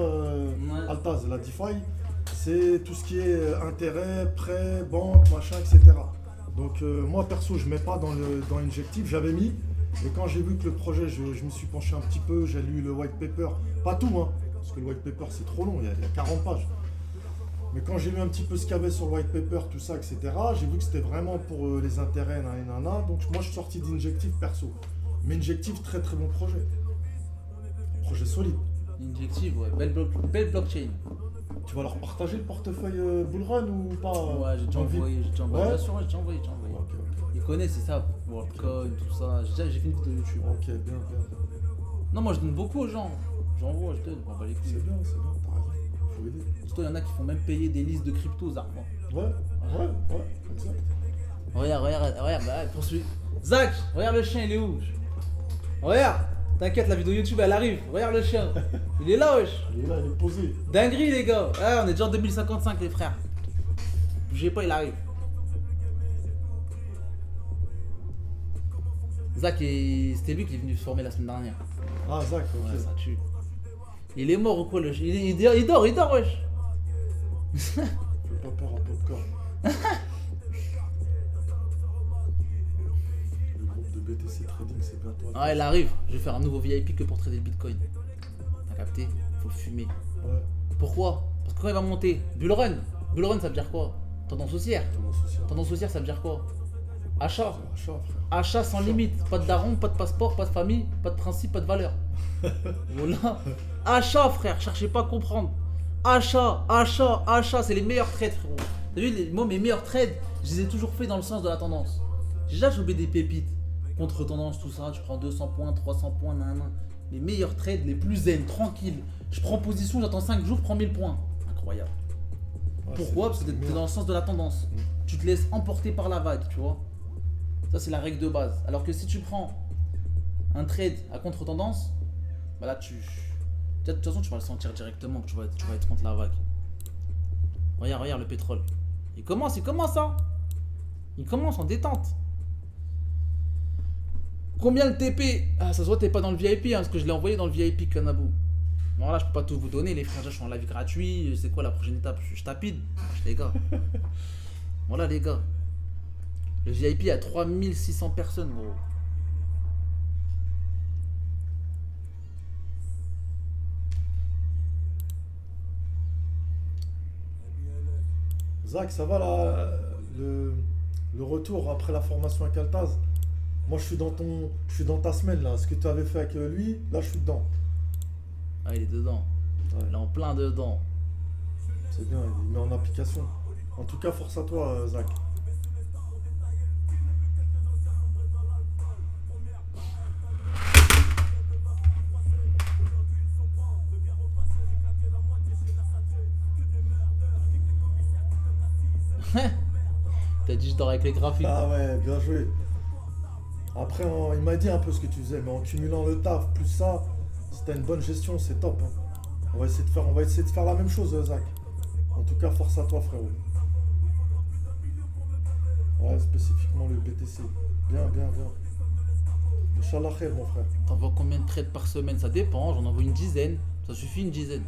Altaz, la DeFi, c'est tout ce qui est intérêt, prêt, banque, machin, etc. Donc, moi, perso, je ne mets pas dans Injective. J'avais mis. Et quand j'ai vu que le projet, je me suis penché un petit peu, j'ai lu le white paper. Pas tout, hein, parce que le white paper, c'est trop long, il y a 40 pages. Mais quand j'ai vu un petit peu ce qu'il y avait sur le white paper, tout ça, etc., j'ai vu que c'était vraiment pour les intérêts, nanana. Donc moi, je suis sorti d'Injective perso. Mais Injective, très très bon projet. Projet solide. Injective, ouais. Belle blockchain. Tu vas leur partager le portefeuille Bullrun ou pas? Ouais, j'ai déjà envoyé. Ouais. Bien sûr, j'ai déjà envoyé. Ok. Ils connaissent, c'est ça. WorldCoin, tout ça. J'ai fait une vidéo YouTube. Ok, bien. Non, moi je donne beaucoup aux gens. J'envoie, je donne. Bon, bah, les couilles. C'est bien, t'as raison. Faut aider. Surtout, il y en a qui font même payer des listes de cryptos aux armes. Ouais, exact. Regarde, bah, poursuis. Zach, regarde le chien, il est où? Regarde, t'inquiète, la vidéo YouTube elle arrive. Regarde le chien. Il est là, wesh. Il est là, il est posé. Dinguerie, les gars. Ouais, on est déjà en 2055, les frères. Bougez pas, il arrive. Zach, c'était lui qui est venu se former la semaine dernière. Ah, Zach, ok. Ouais, ça tue. Il est mort ou quoi, le chien? Il dort, wesh. Fais pas peur à Popcorn. Le groupe de BTC Trading, c'est bientôt. Ah, il arrive. Je vais faire un nouveau VIP que pour trader le Bitcoin. T'as capté? Faut le fumer. Ouais. Pourquoi? Parce que quand il va monter, Bullrun, ça veut dire quoi? Tendance haussière. Tendance haussière, ça veut dire quoi? Achat. Achat sans limite. Pas de daron, pas de passeport, pas de famille, pas de principe, pas de valeur. Voilà. Achat, frère. Cherchez pas à comprendre. Achat, c'est les meilleurs trades, frérot. T'as vu, moi, mes meilleurs trades, je les ai toujours fait dans le sens de la tendance. J'ai déjà chopé des pépites. Contre tendance, tout ça. Tu prends 200 points, 300 points, nanana. Les meilleurs trades, les plus zen, tranquilles. Je prends position, j'attends 5 jours, je prends 1000 points. Incroyable. Ouais, pourquoi? Parce que t'es dans le sens de la tendance. Tu te laisses emporter par la vague, tu vois. Ça, c'est la règle de base. Alors que si tu prends un trade à contre-tendance, bah là, de toute façon, tu vas le sentir directement que tu vas être contre la vague. Regarde le pétrole. Il commence, hein. Il commence en détente. Combien le TP? Ah, ça se voit, t'es pas dans le VIP, hein, parce que je l'ai envoyé dans le VIP Kanabou. Bon, là, je peux pas tout vous donner, les frères. Je suis en live gratuit. C'est quoi la prochaine étape? Je tapide, les gars. Voilà, les gars. Le VIP a 3600 personnes, gros. Zach, ça va là, le retour après la formation avec Altaz? Moi, je suis dans ta semaine là. Ce que tu avais fait avec lui, là, je suis dedans. Ah, il est dedans. Ouais. Il est en plein dedans. C'est bien, il met en application. En tout cas, force à toi, Zach. T'as dit je dors avec les graphiques. Ah ouais, bien joué. Après, il m'a dit un peu ce que tu faisais, mais en cumulant le taf plus ça, si t'as une bonne gestion, c'est top. Hein. On va essayer de faire la même chose, Zach. En tout cas, force à toi, frérot. Ouais, spécifiquement le BTC. Bien. Inch'Allah khair, mon frère. T'envoies combien de trades par semaine? Ça dépend, j'en envoie une dizaine. Ça suffit une dizaine.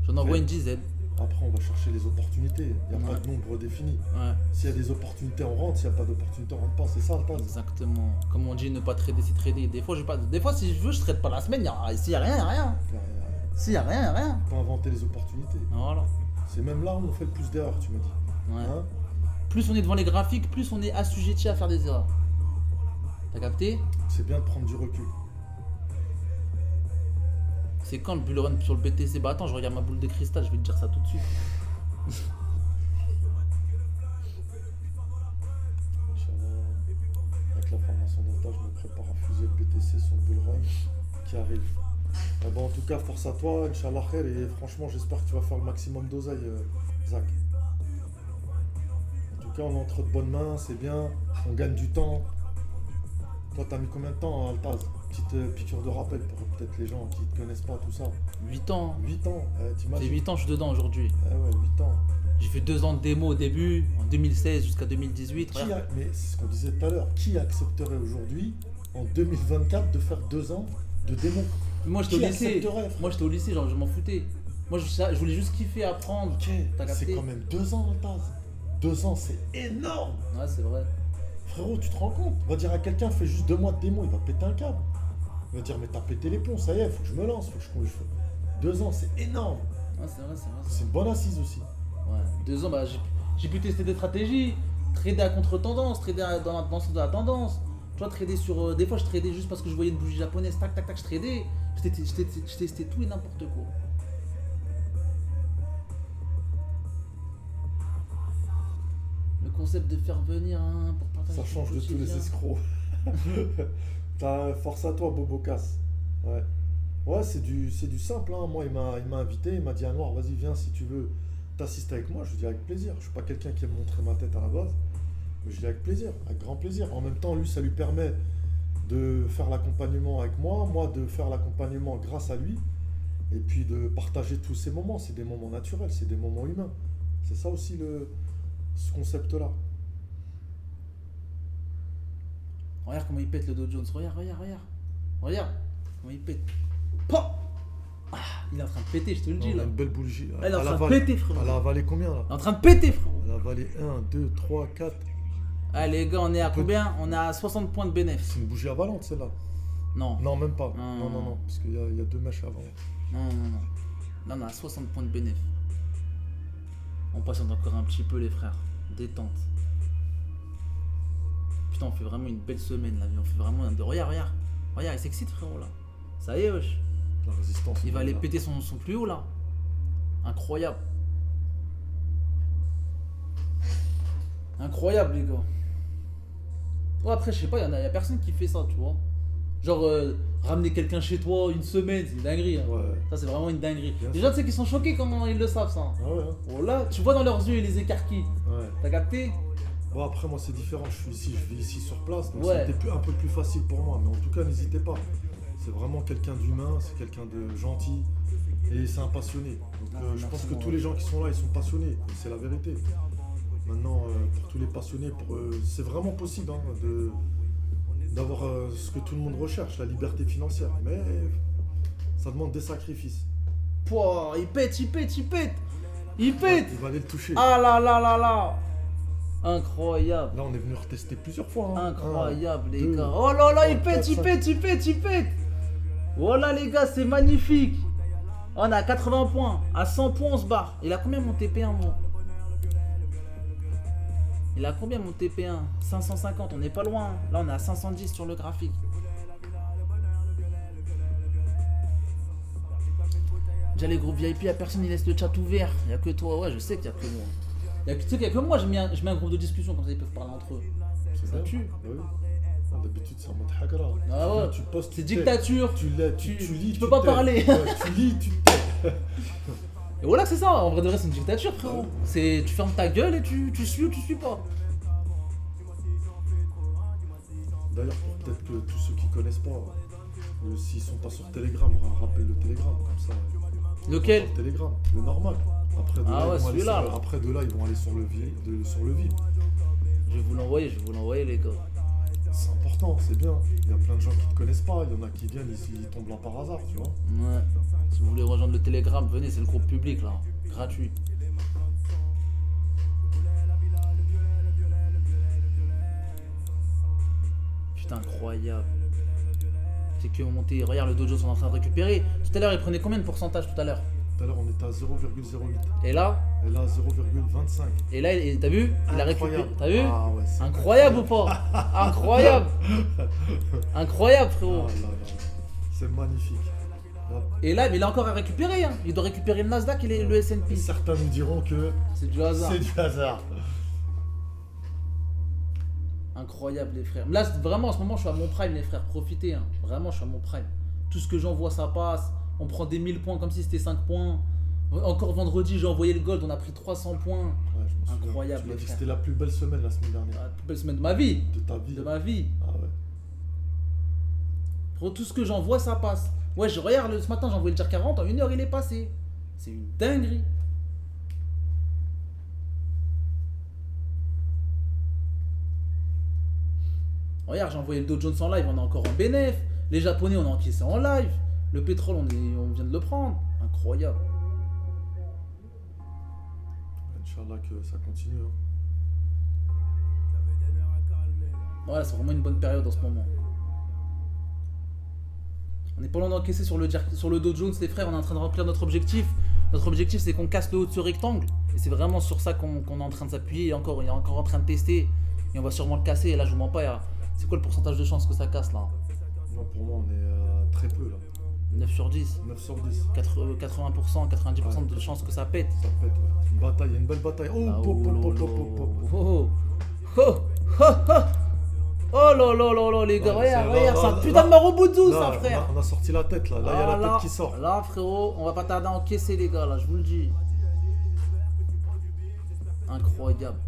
J'en envoie une dizaine. Après, on va chercher les opportunités. Il n'y a Ouais. pas de nombre défini. Ouais, S'il y a des opportunités, on rentre. S'il n'y a pas d'opportunités, on rentre pas. C'est ça, le tas. exactement. Comme on dit, ne pas trader, c'est trader. Des fois, des fois si je veux, je trade pas la semaine. S'il y a rien, il y a rien. S'il y a rien, il y a rien. On peut inventer les opportunités. Voilà. C'est même là où on fait le plus d'erreurs, tu m'as dit. Ouais. Hein? Plus on est devant les graphiques, plus on est assujetti à faire des erreurs. T'as capté? C'est bien de prendre du recul. C'est quand le bull run sur le BTC? Bah attends, je regarde ma boule de cristal, je vais te dire ça tout de suite. Inch'Allah, avec la formation d'Alta, je me prépare à fuser le BTC sur le bull run qui arrive. Ah bon, en tout cas, force à toi, Inch'Allah khair, et franchement, j'espère que tu vas faire le maximum d'oseille, Zach. En tout cas, on est entre de bonnes mains, c'est bien, on gagne du temps. Toi, t'as mis combien de temps, Altaz? Petite piqûre de rappel pour peut-être les gens qui ne te connaissent pas, tout ça. 8 ans. 8 ans, C'est t'imagines? 8 ans, je suis dedans aujourd'hui. Ah ouais, 8 ans. J'ai fait 2 ans de démo au début, en 2016 jusqu'à 2018. Regarde. Mais c'est ce qu'on disait tout à l'heure, qui accepterait aujourd'hui, en 2024, de faire 2 ans de démo? Moi j'étais au Qui lycée. accepterait, frère? Moi j'étais au lycée, genre je m'en foutais. Moi je voulais juste kiffer, apprendre. Ok, T'as capté? c'est quand même 2 ans, Altaz. 2 ans, c'est énorme. Ouais, c'est vrai. Frérot, tu te rends compte? On va dire à quelqu'un, fais juste 2 mois de démo, il va péter un câble. Il va dire, mais t'as pété les plombs, ça y est, faut que je me lance, faut que je... 2 ans, c'est énorme. Ouais, c'est vrai, c'est vrai. C'est une bonne assise aussi. Ouais, 2 ans, bah, j'ai pu tester des stratégies, trader à contre-tendance, trader dans le sens de la tendance. Tu vois, trader sur. Des fois, je tradais juste parce que je voyais une bougie japonaise, tac, tac, tac, je tradais. Je testais tout et n'importe quoi. Le concept de faire venir pour partager. Ça change de tous les escrocs. Force à toi, Bobo Casse. Ouais. Ouais, c'est du simple. Hein. Moi, il m'a invité, il m'a dit, Anouar, vas-y, viens si tu veux t'assister avec moi. Je lui dis avec plaisir. Je suis pas quelqu'un qui aime montrer ma tête à la base. Mais je dis avec plaisir, avec grand plaisir. En même temps, lui, ça lui permet de faire l'accompagnement avec moi de faire l'accompagnement grâce à lui. Et puis de partager tous ces moments. C'est des moments naturels, c'est des moments humains. C'est ça aussi ce concept-là. Regarde comment il pète le Dow Jones. Regarde. Regarde comment il pète. Pop ah, il est en train de péter, je te le dis là. Une belle bougie. Elle est en train de péter, frérot. Elle a avalé combien là? Elle est en train de péter, frérot. Elle a avalé 1, 2, 3, 4. Ah les gars, on est à combien? On est à 60 points de bénéfice. C'est une bougie avalante celle-là? Non. Non, même pas. Non. Non. Parce qu'il y a 2 mèches avant. Non. Là, on est à 60 points de bénéfice. On patiente encore un petit peu, les frères. Détente. Putain, on fait vraiment une belle semaine là. On fait vraiment un. Regarde, il s'excite, frérot là. Ça y est, wesh. La résistance. Il va aller péter son plus haut là. Incroyable. Incroyable, les gars. Ouais, après, je sais pas, y a personne qui fait ça, tu vois. Genre, ramener quelqu'un chez toi une semaine, c'est une dinguerie. Hein. Ouais. Ça, c'est vraiment une dinguerie. Bien Déjà, sûr. tu sais qu'ils sont choqués quand ils le savent, ça. Ah ouais. Oh là, tu vois dans leurs yeux, ils les écarquillent. Ouais. T'as capté? Bon, après, moi, c'est différent. Je vis ici sur place. Donc, Ouais. c'était un peu plus facile pour moi. Mais en tout cas, n'hésitez pas. C'est vraiment quelqu'un d'humain, c'est quelqu'un de gentil. Et c'est un passionné. Donc, Ah, je pense merci, que moi. tous les gens qui sont là, ils sont passionnés. Et c'est la vérité. Maintenant, pour tous les passionnés, c'est vraiment possible hein, d'avoir ce que tout le monde recherche, la liberté financière. Mais ça demande des sacrifices. Pouah, il pète. Il Il pète. va aller le toucher. Ah là. Incroyable. Là, on est venu retester plusieurs fois. Hein. Incroyable, 1, les 2, gars. Oh là là, 3, il pète. 4, 5. Voilà, les gars, c'est magnifique. On est à 80 points. À 100 points, on se barre. Il a combien mon TP1, moi? Il a combien mon TP1? 550, on n'est pas loin. Là, on est à 510 sur le graphique. Déjà, les groupes VIP, y'a personne, il laisse le chat ouvert. Y'a que toi, ouais, je sais qu'il y a que moi. Tu sais qu'il y a que moi, je mets un groupe de discussion, comme ça ils peuvent parler entre eux. Ça bien. tue. Oui. D'habitude, c'est en mode hagra. Ah ouais. Tu postes, C'est tu tais. dictature. Tu lis, tu peux pas tais. parler. Ouais, tu lis, tu tais. Et voilà que c'est ça, en vrai de vrai, c'est une dictature, frérot. C'est tu fermes ta gueule et tu suis ou tu suis pas. D'ailleurs, pour peut-être que tous ceux qui connaissent pas, s'ils sont pas sur Telegram, on rappelle le Telegram, comme ça. Lequel? Sur Telegram, le normal. Après de, Ah là, ouais, ils vont aller celui-là, sur- là. après de là, ils vont aller sur le vide. Je vais vous l'envoyer, les gars. C'est important, c'est bien. Il y a plein de gens qui te connaissent pas. Il y en a qui viennent ici, ils tombent là par hasard, tu vois. Ouais. Si vous voulez rejoindre le Telegram, venez, c'est le groupe public là. Gratuit. Putain, incroyable. C'est que monter. Regarde, le Dow Jones sont en train de récupérer. Tout à l'heure, il prenait combien de pourcentage tout à l'heure? Tout à l'heure, on était à 0,08. Et là? Et là, 0,25. Et là, t'as vu? Il a récupéré. T'as vu? Ah ouais, incroyable ou pas? Incroyable. Incroyable, frérot. Ah là là. C'est magnifique. Là. Et là, mais il a encore à récupérer. Hein. Il doit récupérer le Nasdaq et le S&P. Certains nous diront que c'est du hasard. C'est du hasard. Incroyable, les frères. Là, vraiment, en ce moment, je suis à mon prime, les frères. Profitez. Hein. Vraiment, je suis à mon prime. Tout ce que j'envoie, ça passe. On prend des 1000 points comme si c'était 5 points. Encore vendredi, j'ai envoyé le gold, on a pris 300 points. Ouais, je me incroyable. Tu m'as dit que c'était la plus belle semaine la semaine dernière. La plus belle semaine de ma vie. De ta vie. De ma vie. Ah ouais. Pour tout ce que j'envoie, ça passe. Ouais, je regarde, ce matin, j'ai envoyé le JAR 40, en 1 heure, il est passé. C'est une dinguerie. Regarde, j'ai envoyé le Dow Jones en live, on est encore en bénéf. Les Japonais, on a encaissé en live. Le pétrole, on vient de le prendre. Incroyable. Inch'Allah que ça continue. Hein. Voilà, c'est vraiment une bonne période en ce moment. On est pas loin d'encaisser sur le Dow Jones, les frères. On est en train de remplir notre objectif. Notre objectif, c'est qu'on casse le haut de ce rectangle. Et c'est vraiment sur ça qu'on est en train de s'appuyer. Il est encore en train de tester. Et on va sûrement le casser. Et là, je vous mens pas. C'est quoi le pourcentage de chance que ça casse là? Non, pour moi, on est très peu là. 9 sur 10. 9 sur 10. 80%, 90% ouais. De chances que ça pète. Ça pète, ouais. Une bataille, il y a une belle bataille. Oh, ah, pop, pop, pop, pop, pop. Oh, oh, oh, oh là là là là, les gars, regarde, c'est un putain de maraboutou, ça, frère. On a sorti la tête là, là, il y a la tête qui sort. Là, frérot, on va pas tarder à encaisser, les gars, là, je vous le dis. Incroyable.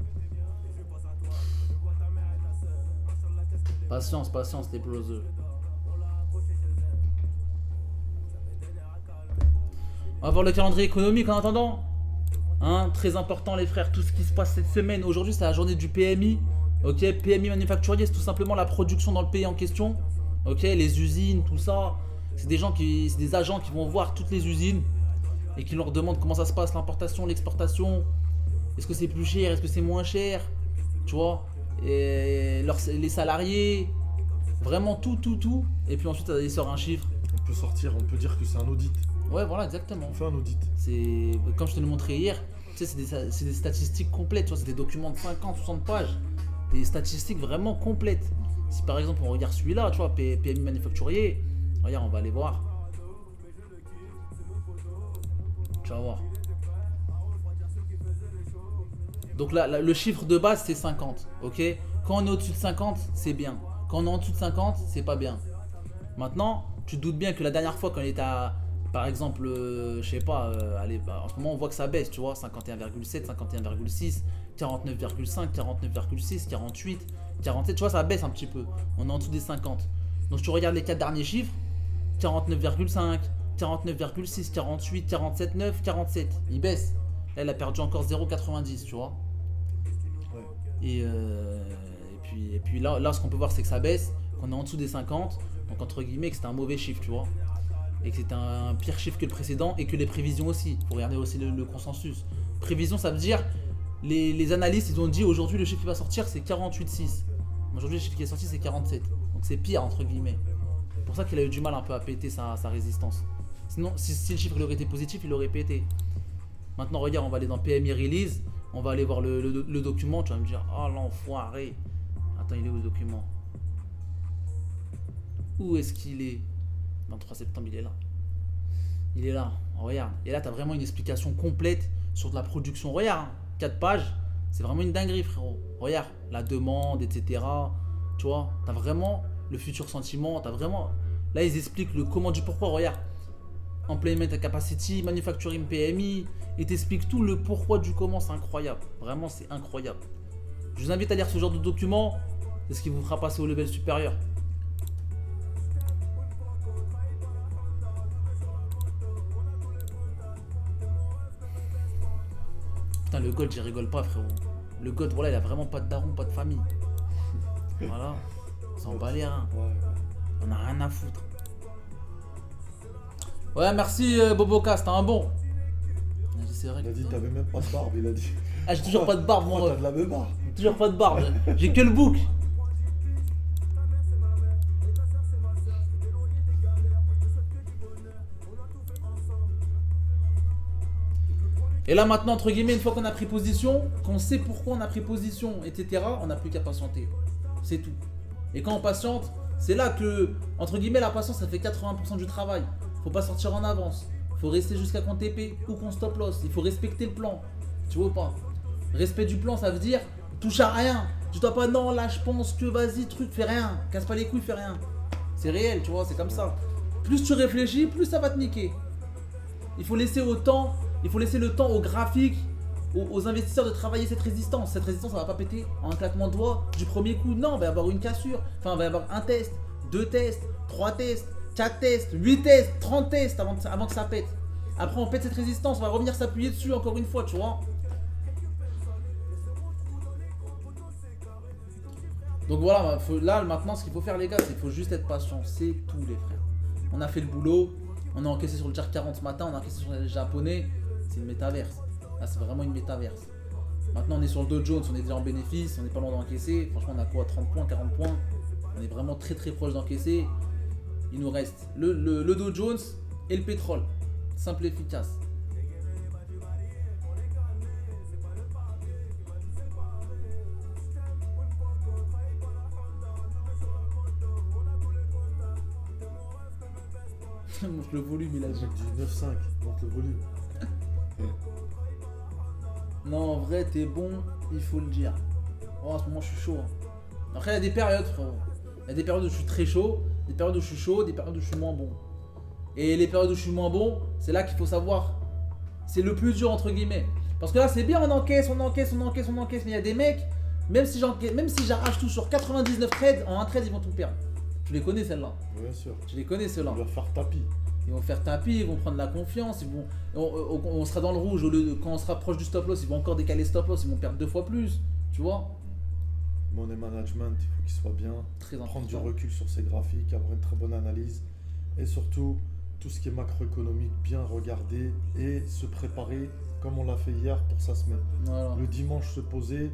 Patience, les bloseux. On va voir le calendrier économique en attendant. Hein, très important, les frères, tout ce qui se passe cette semaine. Aujourd'hui, c'est la journée du PMI. Ok, PMI manufacturier, c'est tout simplement la production dans le pays en question. Ok, les usines, tout ça. C'est des agents qui vont voir toutes les usines et qui leur demandent comment ça se passe, l'importation, l'exportation. Est-ce que c'est plus cher, est-ce que c'est moins cher, tu vois, et les salariés, vraiment tout. Et puis ensuite, il sort un chiffre. On peut dire que c'est un audit. Ouais, voilà, exactement. On fait un audit. C'est comme je te l'ai montré hier, tu sais, c'est des statistiques complètes, tu vois, c'est des documents de 50, 60 pages. Des statistiques vraiment complètes. Si par exemple on regarde celui-là, tu vois, PMI manufacturier, regarde, on va aller voir. Tu vas voir. Donc là, le chiffre de base c'est 50, ok. Quand on est au-dessus de 50, c'est bien. Quand on est en dessous de 50, c'est pas bien. Maintenant, tu te doutes bien que la dernière fois quand on était à, par exemple, je sais pas, allez, en ce moment on voit que ça baisse, tu vois, 51,7, 51,6, 49,5, 49,6, 48, 47, tu vois, ça baisse un petit peu. On est en dessous des 50. Donc si tu regardes les 4 derniers chiffres, 49,5, 49,6, 48, 47,9, 47. Il baisse. Là, elle a perdu encore 0,90, tu vois. Ouais. Et puis là, ce qu'on peut voir, c'est que ça baisse, qu'on est en dessous des 50. Donc entre guillemets, que c'est un mauvais chiffre, tu vois. Et que c'est un pire chiffre que le précédent et que les prévisions aussi. Il faut regarder aussi le consensus. Prévision, ça veut dire, les analystes, ils ont dit aujourd'hui le chiffre qui va sortir, c'est 48,6. Aujourd'hui, le chiffre qui est sorti, c'est 47. Donc c'est pire, entre guillemets. C'est pour ça qu'il a eu du mal un peu à péter sa résistance. Sinon, si le chiffre il aurait été positif, il aurait pété. Maintenant, regarde, on va aller dans PMI Release. On va aller voir le document. Tu vas me dire, oh l'enfoiré. Attends, il est où le document? Où est-ce qu'il est? 23 septembre, il est là. Il est là. Regarde. Et là, tu as vraiment une explication complète sur de la production. Regarde, 4 pages. C'est vraiment une dinguerie, frérot. Regarde, la demande, etc. Tu vois, tu as vraiment le futur sentiment. Tu as vraiment... Là, ils expliquent le comment du pourquoi. Regarde. Employment Capacity, Manufacturing PMI. Ils t'expliquent tout le pourquoi du comment. C'est incroyable. Vraiment, c'est incroyable. Je vous invite à lire ce genre de document. C'est ce qui vous fera passer au level supérieur. Putain, le gold, j'y rigole pas, frérot. Le gold, voilà, il a vraiment pas de daron, pas de famille. Voilà. On s'en bat les reins. Ouais. On a rien à foutre. Ouais, merci Boboka, c'était un bon. C'est vrai Il a que... dit t'avais même pas de barbe, il a dit. Ah, j'ai toujours pas de barbe, Oh, moi. t'as de la même barbe. Toujours pas de barbe. J'ai que le bouc. Et là maintenant, entre guillemets, une fois qu'on a pris position, qu'on sait pourquoi on a pris position, etc., on n'a plus qu'à patienter. C'est tout. Et quand on patiente, c'est là que, entre guillemets, la patience, ça fait 80% du travail. Faut pas sortir en avance. Faut rester jusqu'à qu'on TP ou qu'on stop loss. Il faut respecter le plan. Tu vois ou pas? Respect du plan, ça veut dire touche à rien. Tu dois pas, non, là je pense que vas-y, truc, fais rien. Casse pas les couilles, fais rien. C'est réel, tu vois, c'est comme ça. Plus tu réfléchis, plus ça va te niquer. Il faut laisser le temps aux graphiques, aux investisseurs de travailler cette résistance. Cette résistance, ça va pas péter en un claquement de doigts du premier coup. Non, il va y avoir une cassure. Enfin, il va y avoir un test, 2 tests, 3 tests, 4 tests, 8 tests, 30 tests avant que ça pète. Après, on pète cette résistance, on va revenir s'appuyer dessus encore une fois, tu vois. Donc voilà, là maintenant, ce qu'il faut faire, les gars, c'est qu'il faut juste être patient. C'est tout, les frères. On a fait le boulot. On a encaissé sur le JAR 40 ce matin, on a encaissé sur les japonais. C'est une métaverse. Là, c'est vraiment une métaverse. Maintenant, on est sur le Dow Jones, on est déjà en bénéfice, on n'est pas loin d'encaisser. Franchement, on a quoi, 30 points, 40 points. On est vraiment très très proche d'encaisser. Il nous reste le Dow Jones et le pétrole. Simple et efficace. Montre le volume, il a dit. J'ai dit 9,5, monte le volume. Non, en vrai, t'es bon, il faut le dire. Oh, en ce moment, je suis chaud. Hein. Après, il y a des périodes, frérot. Il y a des périodes où je suis très chaud, des périodes où je suis chaud, des périodes où je suis moins bon. Et les périodes où je suis moins bon, c'est là qu'il faut savoir. C'est le plus dur, entre guillemets. Parce que là, c'est bien, on encaisse, mais il y a des mecs, même si j'arrache tout sur 99 trades, en un trade, ils vont tout perdre. Tu les connais, celles-là? Bien sûr. Tu les connais, ceux-là? On va faire tapis. Ils vont faire tapis, ils vont prendre la confiance, on sera dans le rouge, quand on sera proche du stop loss, ils vont encore décaler stop loss, ils vont perdre 2 fois plus, tu vois. Money management, il faut qu'il soit bien, Très important. prendre du recul sur ses graphiques, avoir une très bonne analyse et surtout tout ce qui est macroéconomique, bien regarder et se préparer comme on l'a fait hier pour sa semaine. Voilà. Le dimanche se poser,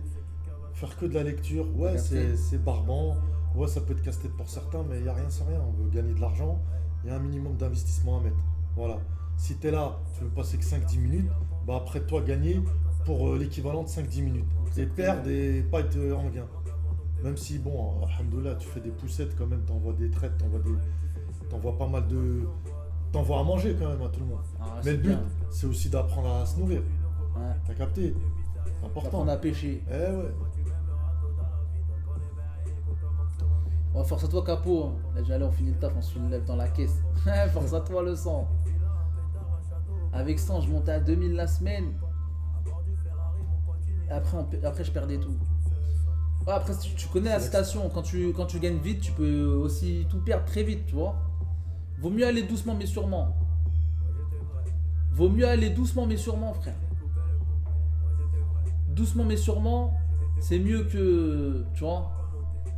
faire que de la lecture, ouais Regarder. c'est barbant, ouais ça peut être casse-tête pour certains mais il n'y a rien sans rien, on veut gagner de l'argent. Il y a un minimum d'investissement à mettre. Voilà. Si tu es là, tu veux passer que 5-10 minutes, bah après toi gagner pour l'équivalent de 5-10 minutes. Et perdre et pas être en gain. Même si, bon, alhamdoulilah, tu fais des poussettes quand même, t'envoies des traites, t'envoies pas mal de... T'envoies à manger quand même à tout le monde. Ah, Mais le but, bien. c'est aussi d'apprendre à se nourrir. Ouais. T'as capté? C'est important. Apprendre à pêcher. Eh ouais. Oh, force à toi, Capo. Hein. Là, déjà, allez, on finit le taf, on se lève dans la caisse. Force à toi, le sang. Avec 100, je montais à 2000 la semaine. Après, je perdais tout. Ouais, après, tu connais la citation. Quand tu gagnes vite, tu peux aussi tout perdre très vite, tu vois. Vaut mieux aller doucement, mais sûrement. Vaut mieux aller doucement, mais sûrement, frère. Doucement, mais sûrement, c'est mieux que, tu vois,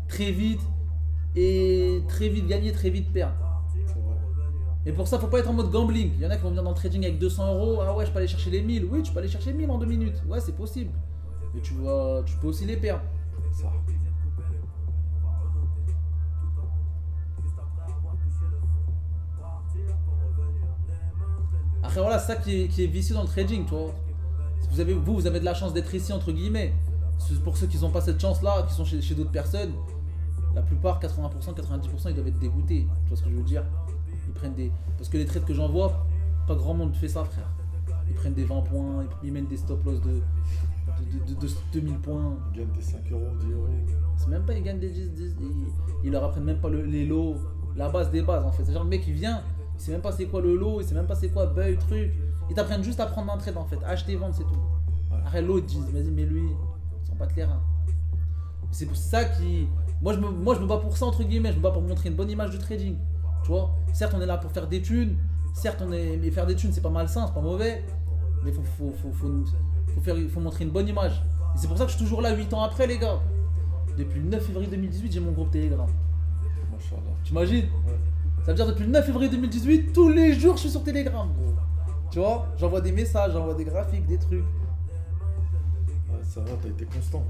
très vite. Et très vite gagner, très vite perdre. C'est vrai. Et pour ça, faut pas être en mode gambling. Il y en a qui vont venir dans le trading avec 200 euros. Ah ouais, je peux aller chercher les 1000. Oui, tu peux aller chercher 1000 en 2 minutes. Ouais, c'est possible. Mais tu peux aussi les perdre. Ça. Après, voilà, c'est ça qui est vicieux dans le trading, tu vois. Vous avez de la chance d'être ici, entre guillemets. Pour ceux qui n'ont pas cette chance-là, qui sont chez d'autres personnes, la plupart, 80%, 90%, ils doivent être dégoûtés. Tu vois ce que je veux dire? Ils prennent des... Parce que les trades que j'en vois, pas grand monde fait ça, frère. Ils prennent des 20 points, ils mettent des stop loss de 2000 points. Ils gagnent des 5 euros, 10 euros. C'est même pas, ils gagnent des 10, ils leur apprennent même pas les lots, la base des bases en fait. C'est genre le mec il vient, il sait même pas c'est quoi le lot, il sait même pas c'est quoi buy, truc. Ils t'apprennent juste à prendre un trade en fait, acheter, vendre, c'est tout. Ouais. Après l'autre ils disent, vas-y mais lui, ils s'en battent les reins. C'est pour ça qui... Moi je me bats pour ça entre guillemets, je me bats pour montrer une bonne image du trading. Tu vois, certes on est là pour faire des thunes, certes mais faire des thunes c'est pas malsain, c'est pas mauvais, mais faut montrer une bonne image. Et c'est pour ça que je suis toujours là 8 ans après les gars. Depuis le 9 février 2018 j'ai mon groupe Telegram. Machallah. T'imagines? Ouais. Ça veut dire depuis le 9 février 2018, tous les jours je suis sur Telegram, gros. Tu vois? J'envoie des messages, j'envoie des graphiques, des trucs. Ouais, ça va, t'as été constant.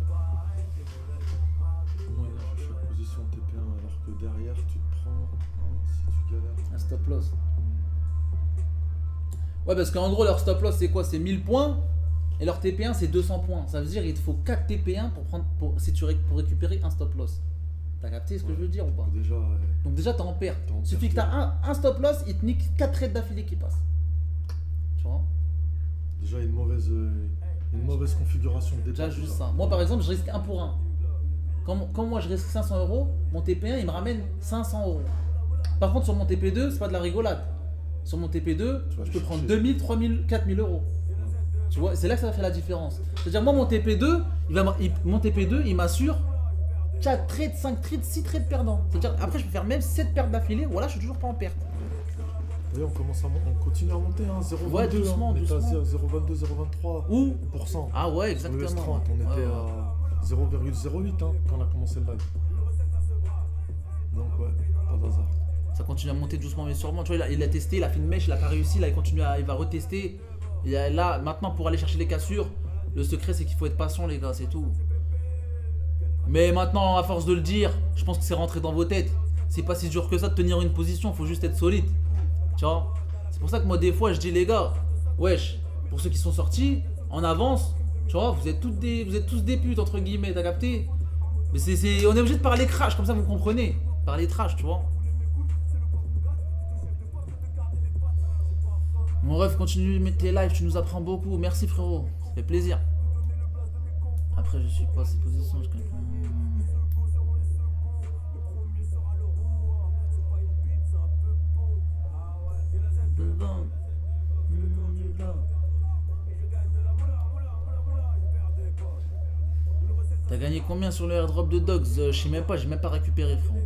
Comment il a chaque position TP1 alors que derrière tu te prends si tu galères. Un stop loss. Ouais, parce qu'en gros, leur stop loss c'est quoi? C'est 1000 points et leur TP1 c'est 200 points. Ça veut dire qu'il te faut 4 TP1 pour récupérer un stop loss. T'as capté ce que je veux dire ou pas? Donc déjà t'es en perte. Il suffit que t'as un stop loss, il te nique 4 trades d'affilée qui passent. Tu vois? Déjà une mauvaise configuration de départ. Déjà juste ça. Moi par exemple je risque 1 pour 1. Quand moi je risque 500 euros, mon TP1 il me ramène 500 euros. Par contre sur mon TP2 c'est pas de la rigolade. Sur mon TP2 je peux prendre 2000, 3000, 4000 euros. Tu vois, c'est là que ça va faire la différence. C'est-à-dire moi mon TP2, il m'assure 4 trades, 5 trades, 6 trades perdants. C'est-à-dire après je peux faire même 7 pertes d'affilée, voilà je suis toujours pas en perte. D'ailleurs on continue à monter, hein, 0,22, ouais, doucement, on était à doucement. 0,22, 0,23 Où %. Ah ouais, exactement. Sur le S30, on était à 0,08 hein, quand on a commencé le live. Donc ouais, pas d'hasard. Ça continue à monter doucement mais sûrement. Tu vois, il a testé, il a fait une mèche, il a pas réussi, là il va retester. Et là, maintenant pour aller chercher les cassures, le secret c'est qu'il faut être patient les gars, c'est tout. Mais maintenant, à force de le dire, je pense que c'est rentré dans vos têtes. C'est pas si dur que ça de tenir une position, faut juste être solide. Tu vois? C'est pour ça que moi des fois je dis les gars, wesh, pour ceux qui sont sortis, en avance, tu vois, vous êtes tous des putes entre guillemets, t'as capté? Mais on est obligé de parler crash, comme ça vous comprenez. Parler trash, tu vois. Mon ref, continue de mettre tes lives, tu nous apprends beaucoup. Merci frérot, ça fait plaisir. Après, je suis pas à ces positions. T'as gagné combien sur le airdrop de Dogs? Je sais même pas, j'ai même pas récupéré frérot.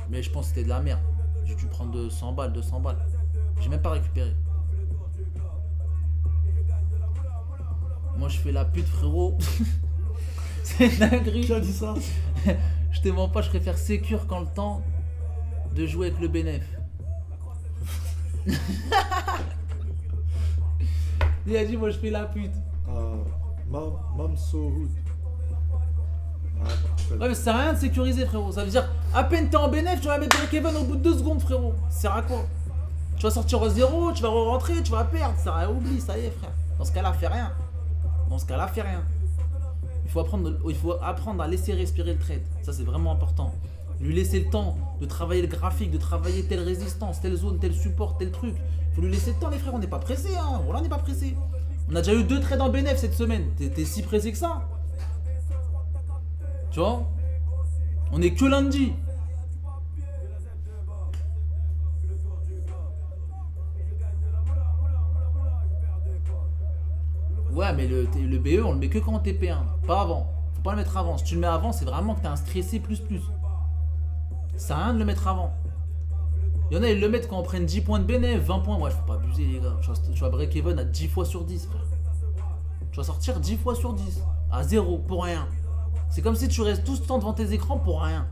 Mais je pense que c'était de la merde. J'ai dû prendre 200 balles. J'ai même pas récupéré. Moi je fais la pute frérot. C'est une dinguerie. Qui a dit ça? Je te mens pas, je préfère sécure quand le temps de jouer avec le bénéf. Il a dit moi je fais la pute. Mam So Hood. Ouais mais ça sert à rien de sécuriser frérot. Ça veut dire à peine t'es en bénéf, tu vas mettre break-even au bout de 2 secondes frérot. Ça sert à quoi? Tu vas sortir au 0, tu vas re-rentrer, tu vas perdre. Ça sert à rien, oublie, ça y est frère. Dans ce cas-là, fais rien. Il faut apprendre à laisser respirer le trade. Ça c'est vraiment important. Lui laisser le temps de travailler le graphique, de travailler telle résistance, telle zone, tel support, tel truc. Il faut lui laisser le temps les frères, on n'est pas pressé hein. Voilà, on n'est pas pressé. On a déjà eu 2 trades en bénéf cette semaine. T'es si pressé que ça? Tu vois? On est que lundi. Ouais mais le BE on le met que quand on TP1, pas avant. Faut pas le mettre avant. Si tu le mets avant, c'est vraiment que t'es un stressé plus. Ça sert à rien de le mettre avant. Il y en a ils le mettent quand on prenne 10 points de bénéf, 20 points. Ouais, faut pas abuser les gars. Tu vas break even à 10 fois sur 10 frère. Tu vas sortir 10 fois sur 10 à 0 pour rien. C'est comme si tu restes tout ce temps devant tes écrans pour rien.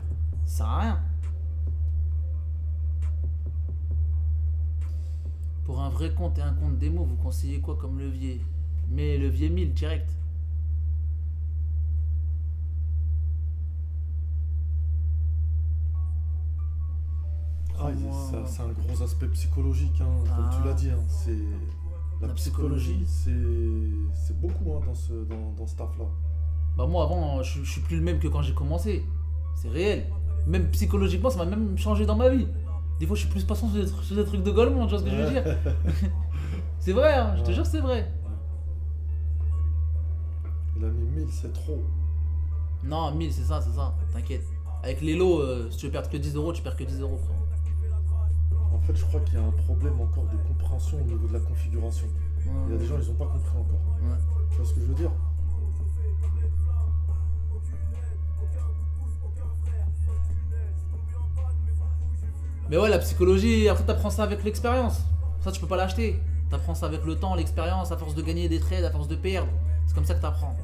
Ça sert à rien. Pour un vrai compte et un compte démo, vous conseillez quoi comme levier? Mais levier 1000 direct. C'est un gros aspect psychologique, hein, comme tu l'as dit. Hein, c'est la psychologie, c'est beaucoup hein, dans ce taf-là. Bah moi avant, je suis plus le même que quand j'ai commencé. C'est réel. Même psychologiquement, ça m'a même changé dans ma vie. Des fois, je suis plus patient sur des trucs de Golemont, tu vois ce que je veux dire? C'est vrai, hein, je te jure, c'est vrai. Il a mis 1000, c'est trop. Non, 1000, c'est ça, t'inquiète. Avec les lots, si tu veux perdre que 10 euros, tu perds que 10 euros, frère. En fait, je crois qu'il y a un problème encore de compréhension au niveau de la configuration. Ouais. Il y a des gens, ils n'ont pas compris encore. Ouais. Tu vois ce que je veux dire? Mais ouais, la psychologie, après t'apprends ça avec l'expérience. Ça, tu peux pas l'acheter. T'apprends ça avec le temps, l'expérience, à force de gagner des trades, à force de perdre. C'est comme ça que t'apprends.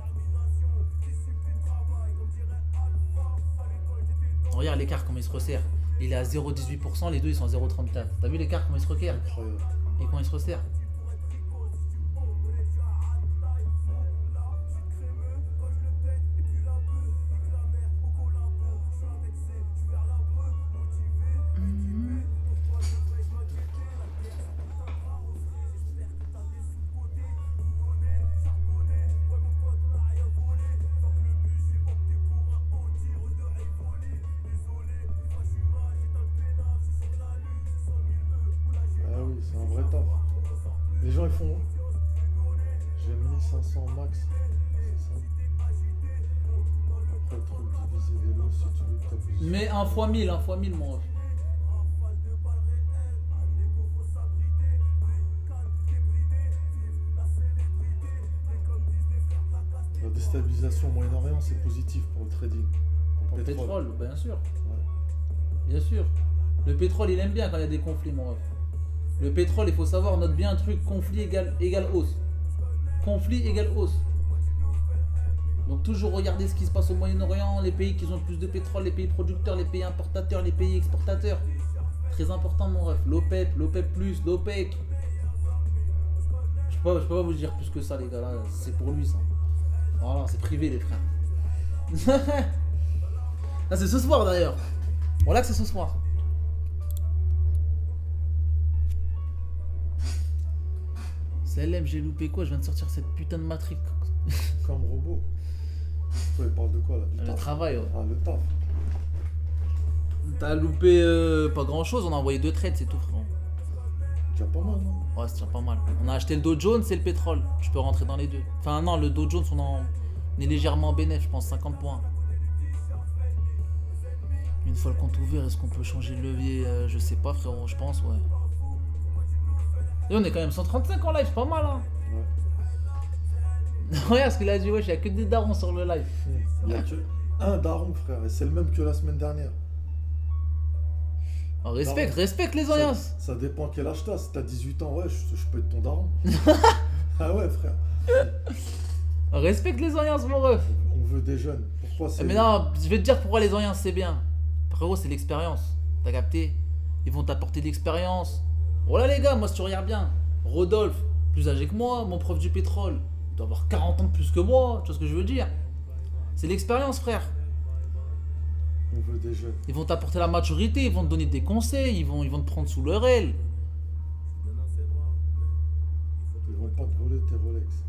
Regarde l'écart, comment il se resserre. il est à 0,18%, les deux ils sont à 0,34. T'as vu l'écart, comment il se requiert Incroyable. et comment il se resserre? Ah oui, c'est un vrai taf. Les gens ils font. J'ai 1500 max. C'est ça. Après le truc diviser les lots si tu veux que ta position. Mais 1 fois 1000, 1 fois 1000 mon ref. La déstabilisation au Moyen-Orient c'est positif pour le trading. Pour le pétrole, bien sûr. Ouais. Bien sûr. Le pétrole, il aime bien quand il y a des conflits, mon ref. Le pétrole, il faut savoir, note bien un truc, conflit égale hausse. Conflit égale hausse. Donc toujours regarder ce qui se passe au Moyen-Orient, les pays qui ont le plus de pétrole, les pays producteurs, les pays importateurs, les pays exportateurs. Très important, mon ref. L'OPEP, l'OPEP+, l'OPEC. Je peux pas vous dire plus que ça, les gars. Là, c'est pour lui, ça. Voilà, c'est privé, les frères. Là, c'est ce soir, d'ailleurs. Voilà que c'est ce soir. LM, j'ai loupé quoi? Je viens de sortir cette putain de matrice. Comme robot. Toi, il parle de quoi là? Du Le taf. travail, ouais. Ah, le taf. T'as loupé pas grand chose, on a envoyé 2 trades, c'est tout, frérot. Déjà pas mal, non? Ouais, c'est déjà pas mal. On a acheté le Dow Jones et le pétrole. Je peux rentrer dans les deux. Enfin, non, le Dow Jones, on est légèrement en bénéf, je pense, 50 points. Une fois le compte ouvert, est-ce qu'on peut changer le levier? Je sais pas, frérot, je pense, ouais. Et on est quand même 135 en live, c'est pas mal, hein. Ouais. Regarde ce qu'il a dit, wesh, il y a que des darons sur le live. Il y a que un daron, frère, et c'est le même que la semaine dernière. Oh, respecte les Ça, alliances. ça dépend quel âge t'as. Si t'as 18 ans, ouais, je peux être ton daron. Ah ouais, frère. Respecte les alliances, mon ref. On veut des jeunes. Pourquoi c'est. Mais non, je vais te dire pourquoi les alliances c'est bien. Frérot, c'est l'expérience. T'as capté? Ils vont t'apporter de l'expérience. Voilà les gars, moi si tu regardes bien, Rodolphe, plus âgé que moi, mon prof du pétrole, il doit avoir 40 ans de plus que moi, tu vois ce que je veux dire? C'est l'expérience, frère. On veut des jeunes. Ils vont t'apporter la maturité, ils vont te donner des conseils, ils vont te prendre sous leur aile. Ils vont pas te voler tes Rolex.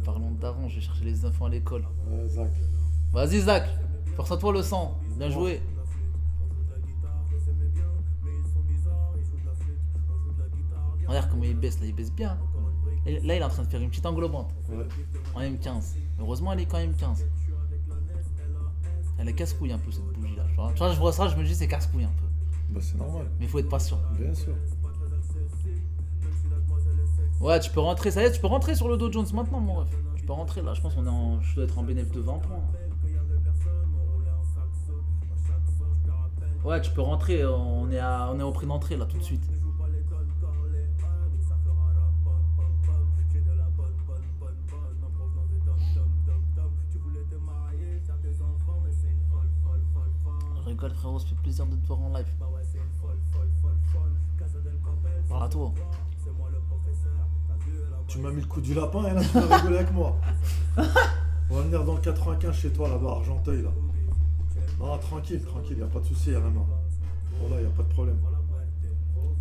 Parlons de daron, je vais chercher les enfants à l'école. Ouais, Zach. Vas-y Zach, force à toi le sang, bien joué. Regarde comment il baisse, là il baisse bien. Et là il est en train de faire une petite englobante. Ouais. En M15. Heureusement elle est quand M15. Elle est casse-couille un peu cette bougie là. Tu vois, je vois ça, je me dis c'est casse-couille un peu. Bah c'est normal. Mais il faut être patient. Bien sûr. Ouais, tu peux rentrer, ça y est, tu peux rentrer sur le Dow Jones maintenant mon ref. Tu peux rentrer là, je pense qu'on est en. Je dois être en bénéfice de 20 points. Ouais, tu peux rentrer, on est au prix d'entrée là tout de suite. Je rigole frérot, ça fait plaisir de te voir en live. Parle à toi. Tu m'as mis le coup du lapin et là tu vas rigoler avec moi. On va venir dans le 95 chez toi là-bas, à Argenteuil là. Non, tranquille, y a pas de souci, RMA. Voilà, y a pas de problème.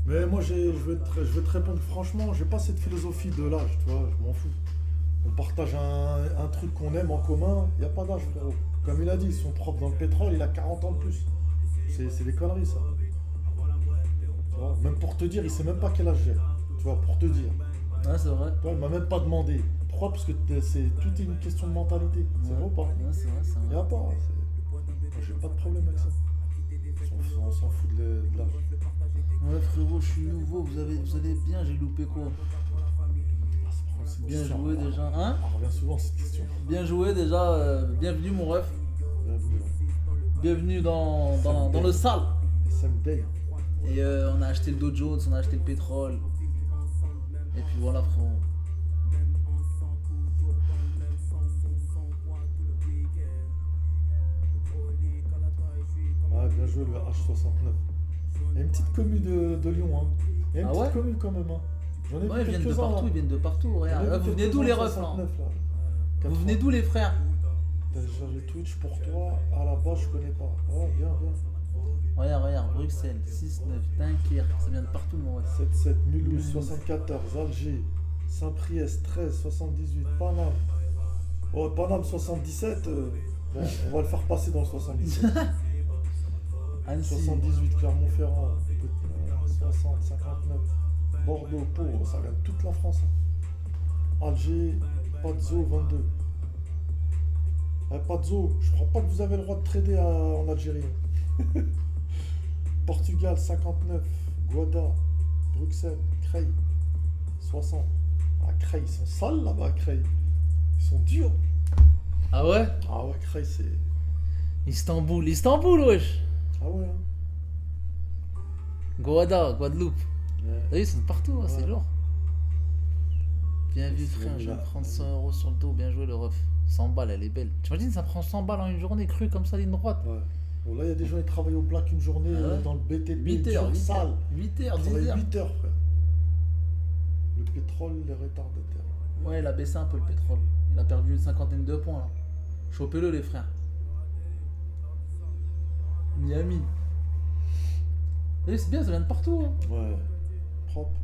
Mais moi je vais te répondre franchement, j'ai pas cette philosophie de l'âge, tu vois, je m'en fous. On partage un truc qu'on aime en commun, y a pas d'âge frérot. Comme il a dit, son prof dans le pétrole, il a 40 ans de plus. C'est des conneries ça. Tu vois, même pour te dire, il sait même pas quel âge j'ai. Tu vois, pour te dire. Ouais, c'est vrai. Toi, il m'a même pas demandé. Pourquoi? Parce que c'est tout est une question de mentalité. C'est vrai ou pas? Ouais, c'est vrai, c'est Il vrai. a pas. J'ai pas de problème avec ça. On s'en fout de l'âge. Ouais frérot, je suis nouveau, vous allez bien, j'ai loupé quoi? Bien joué déjà, hein? On revient souvent à cette question. Bien joué déjà, bienvenue mon ref. Bienvenue. Bienvenue dans le sale. Same day. Et on a acheté le Dow Jones, on a acheté le pétrole. Et puis voilà frérot. Bien joué le H69. Il y a une petite commu de Lyon. Hein. Il y a une Ah petite ouais commu quand même. Hein. J'en ai Ouais, ils vu viennent de quelques-uns. partout, Là. ils viennent de partout. Regarde. Vous venez d'où les refs là? Vous venez d'où les frères? Télécharger Twitch pour toi. À la base, je connais pas. Oh, bien, bien. Regarde, Bruxelles, 6-9, Dunkerque, ça vient de partout mon ref. 7-7, Mulhouse, 74, Alger, Saint-Priest, 13, 78, Paname. Oh, Paname, 77. Bon, on va le faire passer dans le 77. Annecy. 78, Clermont-Ferrand, 60, 59, Bordeaux, Pau, ça vient de toute la France. Hein. Alger, Pazzo, 22. Pazzo, je crois pas que vous avez le droit de trader en Algérie. Portugal, 59, Guada, Bruxelles, Creil, 60. Ah, Creil, ils sont sales là-bas, Creil. Ils sont durs. Ah ouais? Ah ouais, Creil, c'est... Istanbul, wesh. Ah ouais, hein. Goada, Guadeloupe. Ouais. T'as vu, ils sont de partout, hein, c'est Ouais. lourd. Bien vu, C'est frère, je vais là. me prendre 100 € sur le dos. Bien joué, le ref. 100 balles, elle est belle. T'imagines, ça prend 100 balles en une journée, crue comme ça, ligne droite. Ouais. Bon, là, il y a des gens qui travaillent au black une journée Ah ouais. dans le BTP. 8 heures, 8 sale. heures, 8 heures, Ils 10 travaillent heures. 8 heures, frère. Le pétrole, les retardataires. Ouais, il a baissé un peu le pétrole. Il a perdu une cinquantaine de points là. Chopez-le, les frères. Miami. Et c'est bien, ça vient de partout. Hein. Ouais. Propre.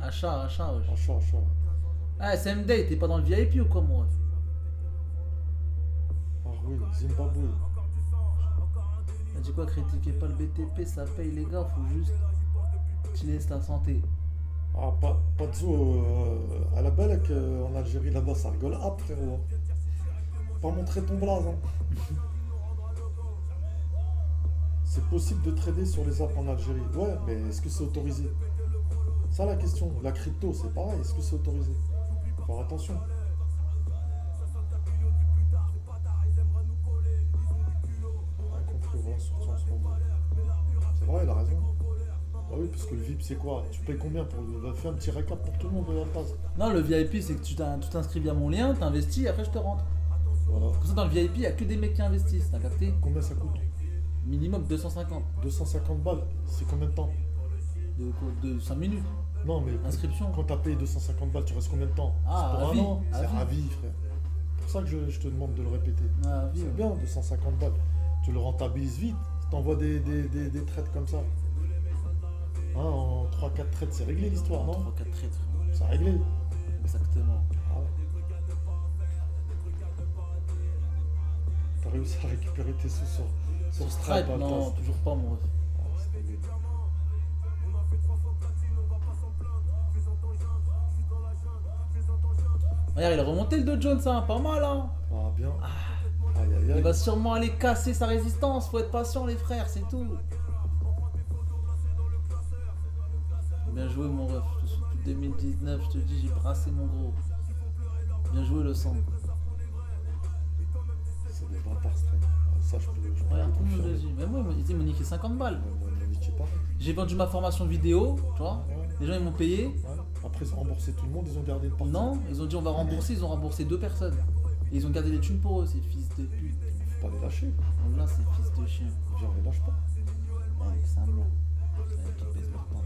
Achat, wesh. Achat, achat. Ah, SMD, t'es pas dans le VIP ou quoi, mon ref? Ah oui, Zimbabwe. T'as dit quoi, critiquez pas le BTP, ça paye les gars, faut juste tu laisses la santé. Ah, pas de zoo à la belle en Algérie, là-bas, ça rigole. Ah, frérot. Pas montrer ton blaze. Hein. C'est possible de trader sur les apps en Algérie. Ouais, mais est-ce que c'est autorisé? Ça, la question. La crypto, c'est pareil. Est-ce que c'est autorisé? Faut faire attention. Ouais, compris, voilà, surtout en ce moment. C'est vrai, il a raison. Ah oui, parce que le VIP, c'est quoi? Tu payes combien pour faire un petit récap pour tout le monde de la base? Non, le VIP, c'est que tu t'inscris via mon lien, t'investis, après je te rentre. Voilà. Comme ça, dans le VIP, il n'y a que des mecs qui investissent, t'as capté? Combien ça coûte? Minimum 250. 250 balles, c'est combien de temps? De 5 minutes. Non, mais Inscription. quand t'as payé 250 balles, tu restes combien de temps? Ah, C'est pour à un vie, an? à C'est vie. à vie, frère. C'est pour ça que je te demande de le répéter. Ah, vie, C'est ouais. bien, 250 balles. Tu le rentabilises vite. T'envoies des trades comme ça. Hein, en 3-4 trades, c'est réglé l'histoire, non? 3-4 traîtres. C'est réglé. Exactement. Ah ouais. T'as réussi à récupérer tes sous sur Stripe, Stripe, non, Altas. toujours pas, mon ref. Ah, c'est réglé. Regarde, il a remonté le Dow Jones, hein, pas mal, hein. Ah, bien. Aïe, aïe, aïe. Il va sûrement aller casser sa résistance, faut être patient, les frères, c'est tout. Bien joué, mon ref. Je suis depuis 2019, je te dis, j'ai brassé mon gros. Bien joué, le sang. C'est des bâtards, Stripe. Ah, ça, je peux Regarde, tout le monde le confirmer. dit. Mais moi, il m'a niqué 50 balles. Moi, mon métier, pareil. J'ai vendu ma formation vidéo, tu vois. Ouais. Les gens, ils m'ont payé. Ouais. Après, ils ont remboursé tout le monde, ils ont gardé une partie. Non, ils ont dit on va rembourser, ils ont remboursé 2 personnes. Et ils ont gardé les thunes pour eux, ces fils de pute. Faut pas les lâcher. Donc là, c'est fils de chien. Viens, on les lâche pas. Ouais, c'est un mot. C'est un qui pèse leur temps.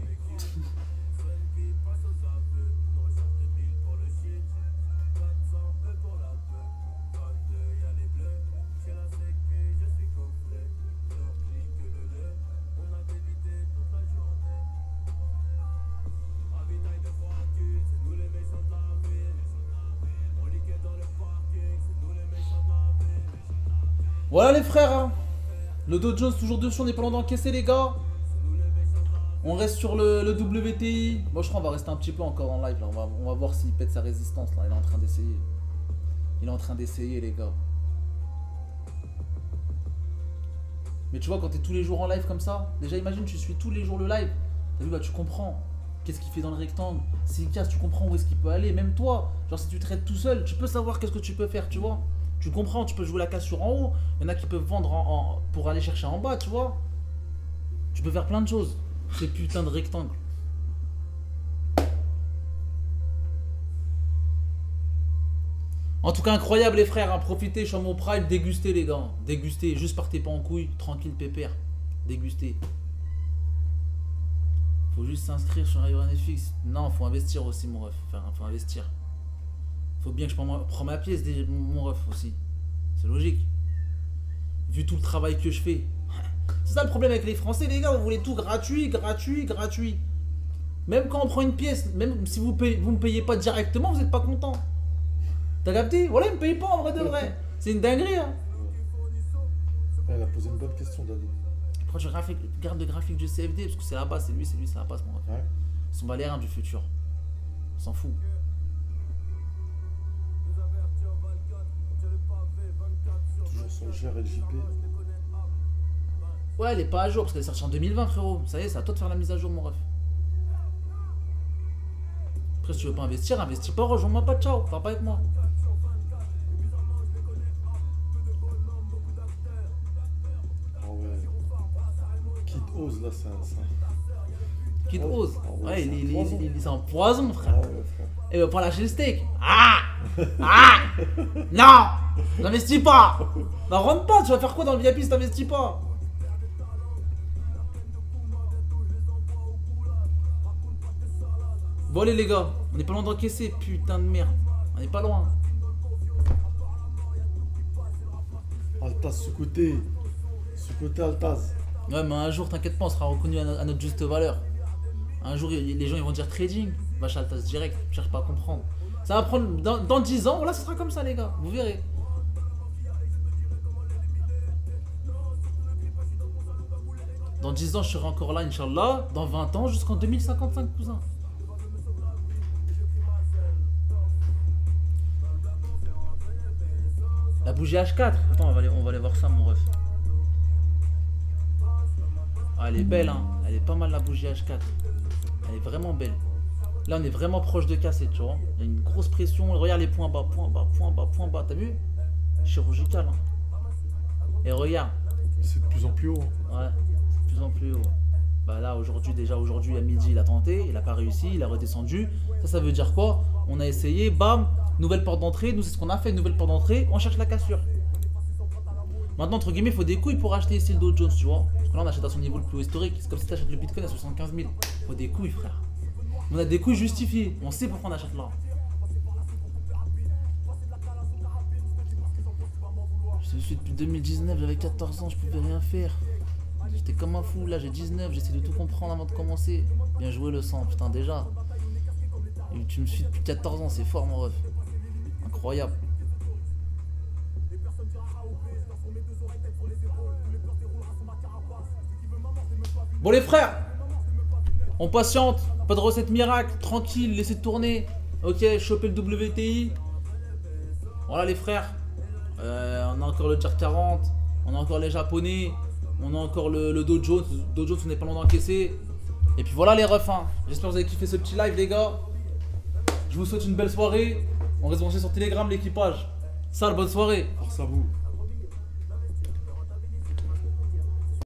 Voilà les frères, hein. Le Dow Jones toujours dessus, on n'est pas loin d'encaisser les gars. On reste sur le WTI. Moi je crois qu'on va rester un petit peu encore en live là. On va voir s'il pète sa résistance là. Il est en train d'essayer. Il est en train d'essayer les gars. Mais tu vois quand t'es tous les jours en live comme ça, déjà imagine tu suis tous les jours le live. T'as vu bah tu comprends. Qu'est-ce qu'il fait dans le rectangle? S'il casse, tu comprends où est-ce qu'il peut aller. Même toi, genre si tu traites tout seul, tu peux savoir qu'est-ce que tu peux faire, tu vois. Tu comprends, tu peux jouer la cassure en haut. Il y en a qui peuvent vendre pour aller chercher en bas, tu vois. Tu peux faire plein de choses. Ces putains de rectangles. En tout cas, incroyable les frères, hein. Profitez, je suis à mon prime, dégustez les gars. Dégustez, juste partez pas en couille, tranquille pépère. Dégustez. Faut juste s'inscrire sur IronFX. Non, faut investir aussi mon ref. Enfin, faut investir. Faut bien que je prends ma pièce, mon ref aussi. C'est logique. Vu tout le travail que je fais. C'est ça le problème avec les Français, les gars, vous voulez tout gratuit, gratuit, gratuit. Même quand on prend une pièce, même si vous me payez pas directement, vous n'êtes pas content. T'as capté? Voilà, il me paye pas en vrai de vrai. C'est une dinguerie, hein. Elle a posé une bonne question, David. Pourquoi tu regardes le graphique du CFD? Parce que c'est là-bas, c'est lui, c'est la base, mon ref. Ouais. Ils sont balériens du futur. On s'en fout. Toujours son GRLJP. Ouais, elle est pas à jour parce qu'elle est sortie en 2020, frérot. Ça y est, c'est à toi de faire la mise à jour, mon ref. Après, si tu veux pas investir, investis pas, rejoins-moi pas, ciao. Parle pas avec moi. Ah ouais. Kid Oz, là, c'est un. Kid Oh, Oz. oh, ouais, Ouais, c'est un poison. c'est un poison, frère. Ah ouais, frère. Et va pas lâcher le steak. Ah Ah Non N'investis pas. Bah rentre pas, tu vas faire quoi dans le VIP si t'investis pas? Bon allez les gars, on est pas loin d'encaisser, putain de merde. On est pas loin. Altaz, sous-côté. Sous-côté, Altaz. Ouais mais un jour t'inquiète pas, on sera reconnu à notre juste valeur. Un jour les gens ils vont dire trading, va chez Altaz direct, cherche pas à comprendre. Ça va prendre dans 10 ans, voilà ce sera comme ça les gars, vous verrez. Dans 10 ans je serai encore là Inch'Allah, dans 20 ans jusqu'en 2055 cousin. La bougie H4, attends on va aller voir ça mon ref. Ah, elle est belle hein, elle est pas mal la bougie H4. Elle est vraiment belle. Là on est vraiment proche de casser tu vois. Il y a une grosse pression, regarde les points bas, point bas, point bas, point bas, t'as vu? Chirurgical hein. Et regarde. C'est de plus en plus haut. Hein. Ouais, c'est de plus en plus haut. Bah là aujourd'hui à midi il a tenté, il a pas réussi, il a redescendu. Ça veut dire quoi? On a essayé, bam, nouvelle porte d'entrée, nous c'est ce qu'on a fait, nouvelle porte d'entrée, on cherche la cassure. Maintenant entre guillemets il faut des couilles pour acheter ici le Dow Jones tu vois. Parce que là on achète à son niveau le plus historique, c'est comme si tu achètes le Bitcoin à 75 000. Faut des couilles frère. On a des couilles justifiées, on sait pourquoi on achète là. Je suis depuis 2019, j'avais 14 ans, je pouvais rien faire. J'étais comme un fou, là j'ai 19, j'essaie de tout comprendre avant de commencer. Bien joué le sang, putain déjà. Et tu me suis depuis 14 ans, c'est fort mon ref. Incroyable. Bon les frères, on patiente, pas de recette miracle, tranquille, laissez tourner. Ok, choper le WTI. Voilà les frères, on a encore le JAR 40, on a encore les japonais, on a encore le Dow Jones. Dow Jones on n'est pas loin d'encaisser. Et puis voilà les refs, hein. J'espère que vous avez kiffé ce petit live les gars. Je vous souhaite une belle soirée. On reste branché sur Telegram l'équipage. Salut, bonne soirée. Force à vous.